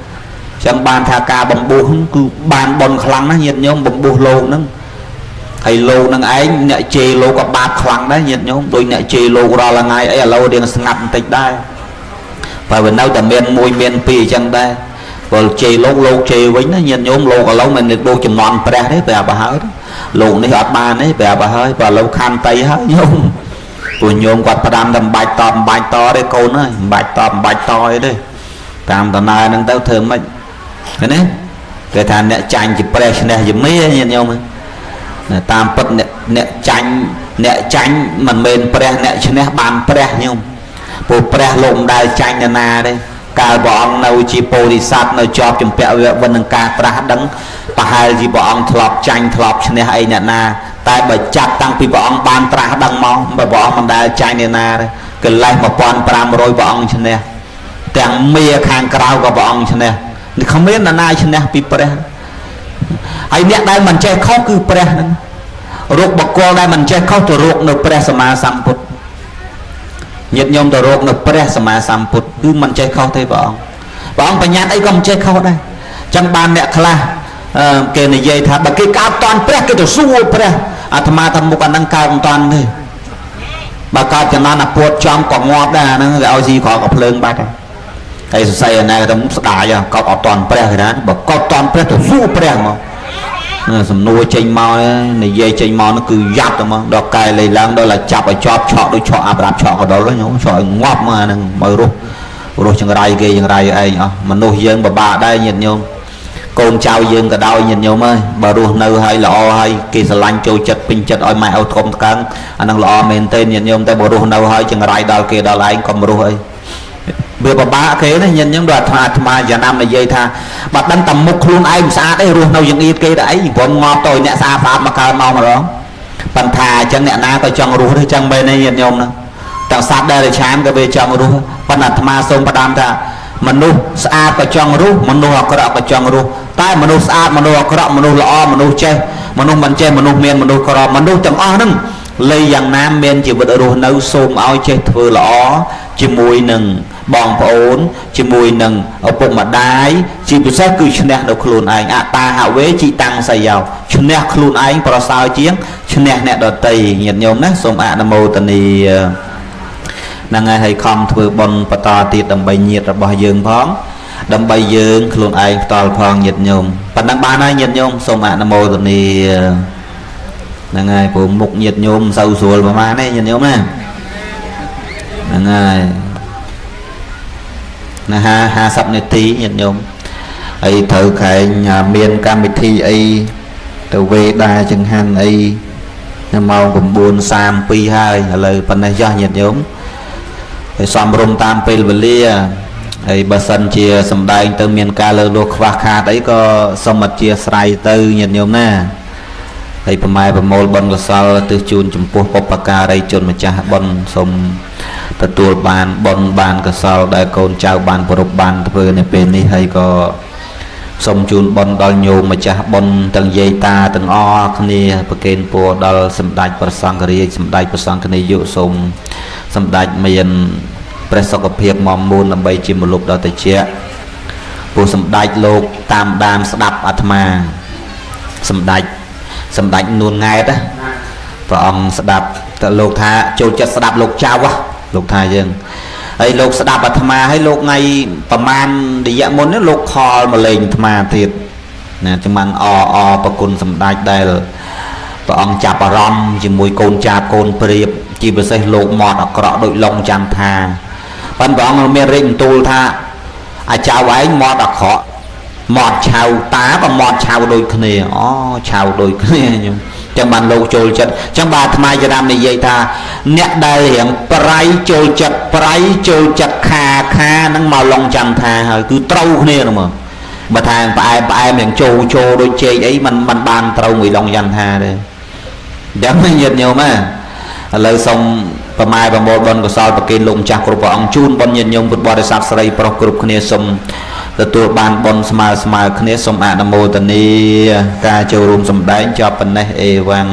chẳng bàn thà ca bấm bùa cứ bàn bồn khăng nó nhiệt nhôm bấm bùa lô nó hay lô năng ấy nè chê lô có ba khăng đấy nhiệt nhôm đôi nè chê lô ra là ngay ấy lô điện ngập tịch đây và bên đâu tầm miền môi miền pì chẳng đây rồi chê lô chê với nó nhiệt nhôm lô có lô mình được đôi chùm non pre đấy về bà hỏi lộn đi ọt bàn ấy bè bà hơi và lâu khăn tay hơi nhung của nhung quạt bà đam đầm bạch to đây cô nữa bạch to ấy đây tam tầm này nâng tao thường mà cái này cái thằng nè chanh chỉ press nè dùm mấy nhìn nhau mà tam bật nè chanh mình bên press nè cho nè bàn press nhung bộ press lộn đai chanh nè na đây cả bọn nào chỉ bồ đi sát nào cho chùm bẹo vân nâng ca press đắng bà hai gì bọn thọp chanh thọp cho nè hay nè na tại bởi chặt tăng vì bọn bàn press đắng mong bởi bọn mình đai chanh nè na đây cái lại mà bọn pram rồi bọn cho nè tiếng mía khang cao của bọn cho nè không biết là nai cho nè bị press hay nè đây mình chơi khóc cứ press ruột bọc cô đây mình chơi khóc từ ruột nộp press mà samput nhiệt nhôm từ ruột nộp press mà samput cứ mình chơi khóc thế bọn phải nhát ấy không chơi khóc đây chẳng bàn mẹ khala kể này dây thà bà cái cao toàn press cái từ xua press tham ma tham một anh đang cao toàn thôi bà cao cho nó là buộc trong còn ngọt ra nó gạo gì khó gặp lương bạch thầy xây này ta muốn đá cho có toàn pre rồi đó bảo có toàn pre thì su pre mà sầm nuôi chênh mò này dây chênh mò nó cứ giặt rồi mà đọc cài lấy lăng đó là chọc ở chọc đôi chọ đạp chọ ở đó nó nhổ chọ ngọt mà nè mời rồi chẳng rai ghê chẳng rai ai mà nuôi dân bà đây nhìn nhôm con trao dân cả đau nhìn nhôm ơi bà ruột nâu hay lọ hay kỳ sờ lanh trôi chật pin chật oi mẹ ao thôm căng anh đang lọ men tên nhìn nhôm tay bà ruột nâu hay chẳng rai đào kia đào lại còn bà ruột ơi bữa bà ba kế này nhìn những đoạn mà giờ năm này dây tha bật đăng tầm mục luôn ai xa đấy luôn đâu những ít cây đấy còn ngọt tôi nè xa pháp mà cao mau mà đó bàn thà chân nè na coi chọn rú thôi chân bên này nhìn nhôm nè tao sát đây để chán cái về chọn rú bàn đặt mà xong bà đam ta mình nu xa coi chọn rú mình nu học cái chọn rú tai mình nu xa mình nu học cái mình nu lọ mình nu chơi mình chơi mình nu miên mình nu cọ mình nu chẳng o nưng lấy dàn nam miên chỉ vật rú nấu xôm áo chơi vừa lọ chỉ mùi nừng bong ổn chỉ mùi nừng ở bụng mà đái chỉ bị sát cứ chun được luôn anh ta hạ vế chị tăng xây giàu chun luôn anh pro sao chiến chun nè đợt tây nhiệt nhôm nè xôm nam mô tần ni năng ai hay không thưa bon pata tiệt đầm bay nhiệt rồi bao dương phóng đầm bay dương luôn anh toàn phong nhiệt nhôm phần năng ba này nhiệt nhôm xôm nam mô tần ni năng ai của mục nhiệt nhôm sâu sùa mà này nhiệt nhôm nè năng ai là ha sắp này tí nhận nhôm ấy thử cái nhà miền cam bị thi ấy từ về đa chẳng hạn ấy màu cũng buồn sam pi hai lời phần này do nhận nhôm ấy xóm rôm tam pel lia ấy bà sân chia sầm đai từ miền ca lơ luộc và kha đấy có sông mặt chia sài từ nhận nhôm nè ấy phần mai phần mồi bần có sao từ chun chấm pua popaka đây chun mà cha bần sôngตัวบานบนบานกระสอบได้โกนเจ้าบานปรบบานเพื่อในเป็นนี้ให้ก็สมจูนบนดอลโยมมาจากบนตั้งเยตาตั้งอ้อคณีประเกณฑ์ปัวดอลสมได้ประสังกรีสมได้ประสังคณียุสมสมได้เมียนประสบเพียบมอมมูลลำใบจิมลุกดอตเชียปูสมได้โลกตามดามสดับอัตมาสมได้นูนไงนะพระองค์สดับแต่โลกท่าโจจะสดับโลกเจ้าวะโลกไทยยังไอ้โลกสดับอัตมาให้โลกไงประมาณดิยะมนนี่โลกคอมาเลยธรรมาทิศนะจังมันประกุลสมได้ได้พระองค์จับอารมณ์จิมวยโกนจ่าโกนเปรียบจีบเสโลกหมอดอักระโดยลงจันทาปันพระองค์เมรินตูลท่าอาจารย์ไว้หมอดอักขะหมอดชาวตากับหมอดชาวโดยคเนชาวโดยคเนจังบันโลโจลจัดจังบาทำไมจะทำในยัยท่าเนี่ยได้เห็นปลายโจลจัดคานั่งมาลงจันทาคือเต้าเนี่ยนะมั้งมาทางไปเหมือนโจโดยเจไอ้มันบานเต้ามือลงจันทาเลยเดี๋ยวไม่เย็นเนียวมั้ยเลยส่งประมาณประมวลบนก็สอบประเคนลงจากกรุปองจูนบนเย็นยงบุตรบริษัทสไลปรกรุปคเนสมตัวบานบนสมาคเนสมอนุโมทนีการโจรุมสมได้จอบเป็นในเอวัง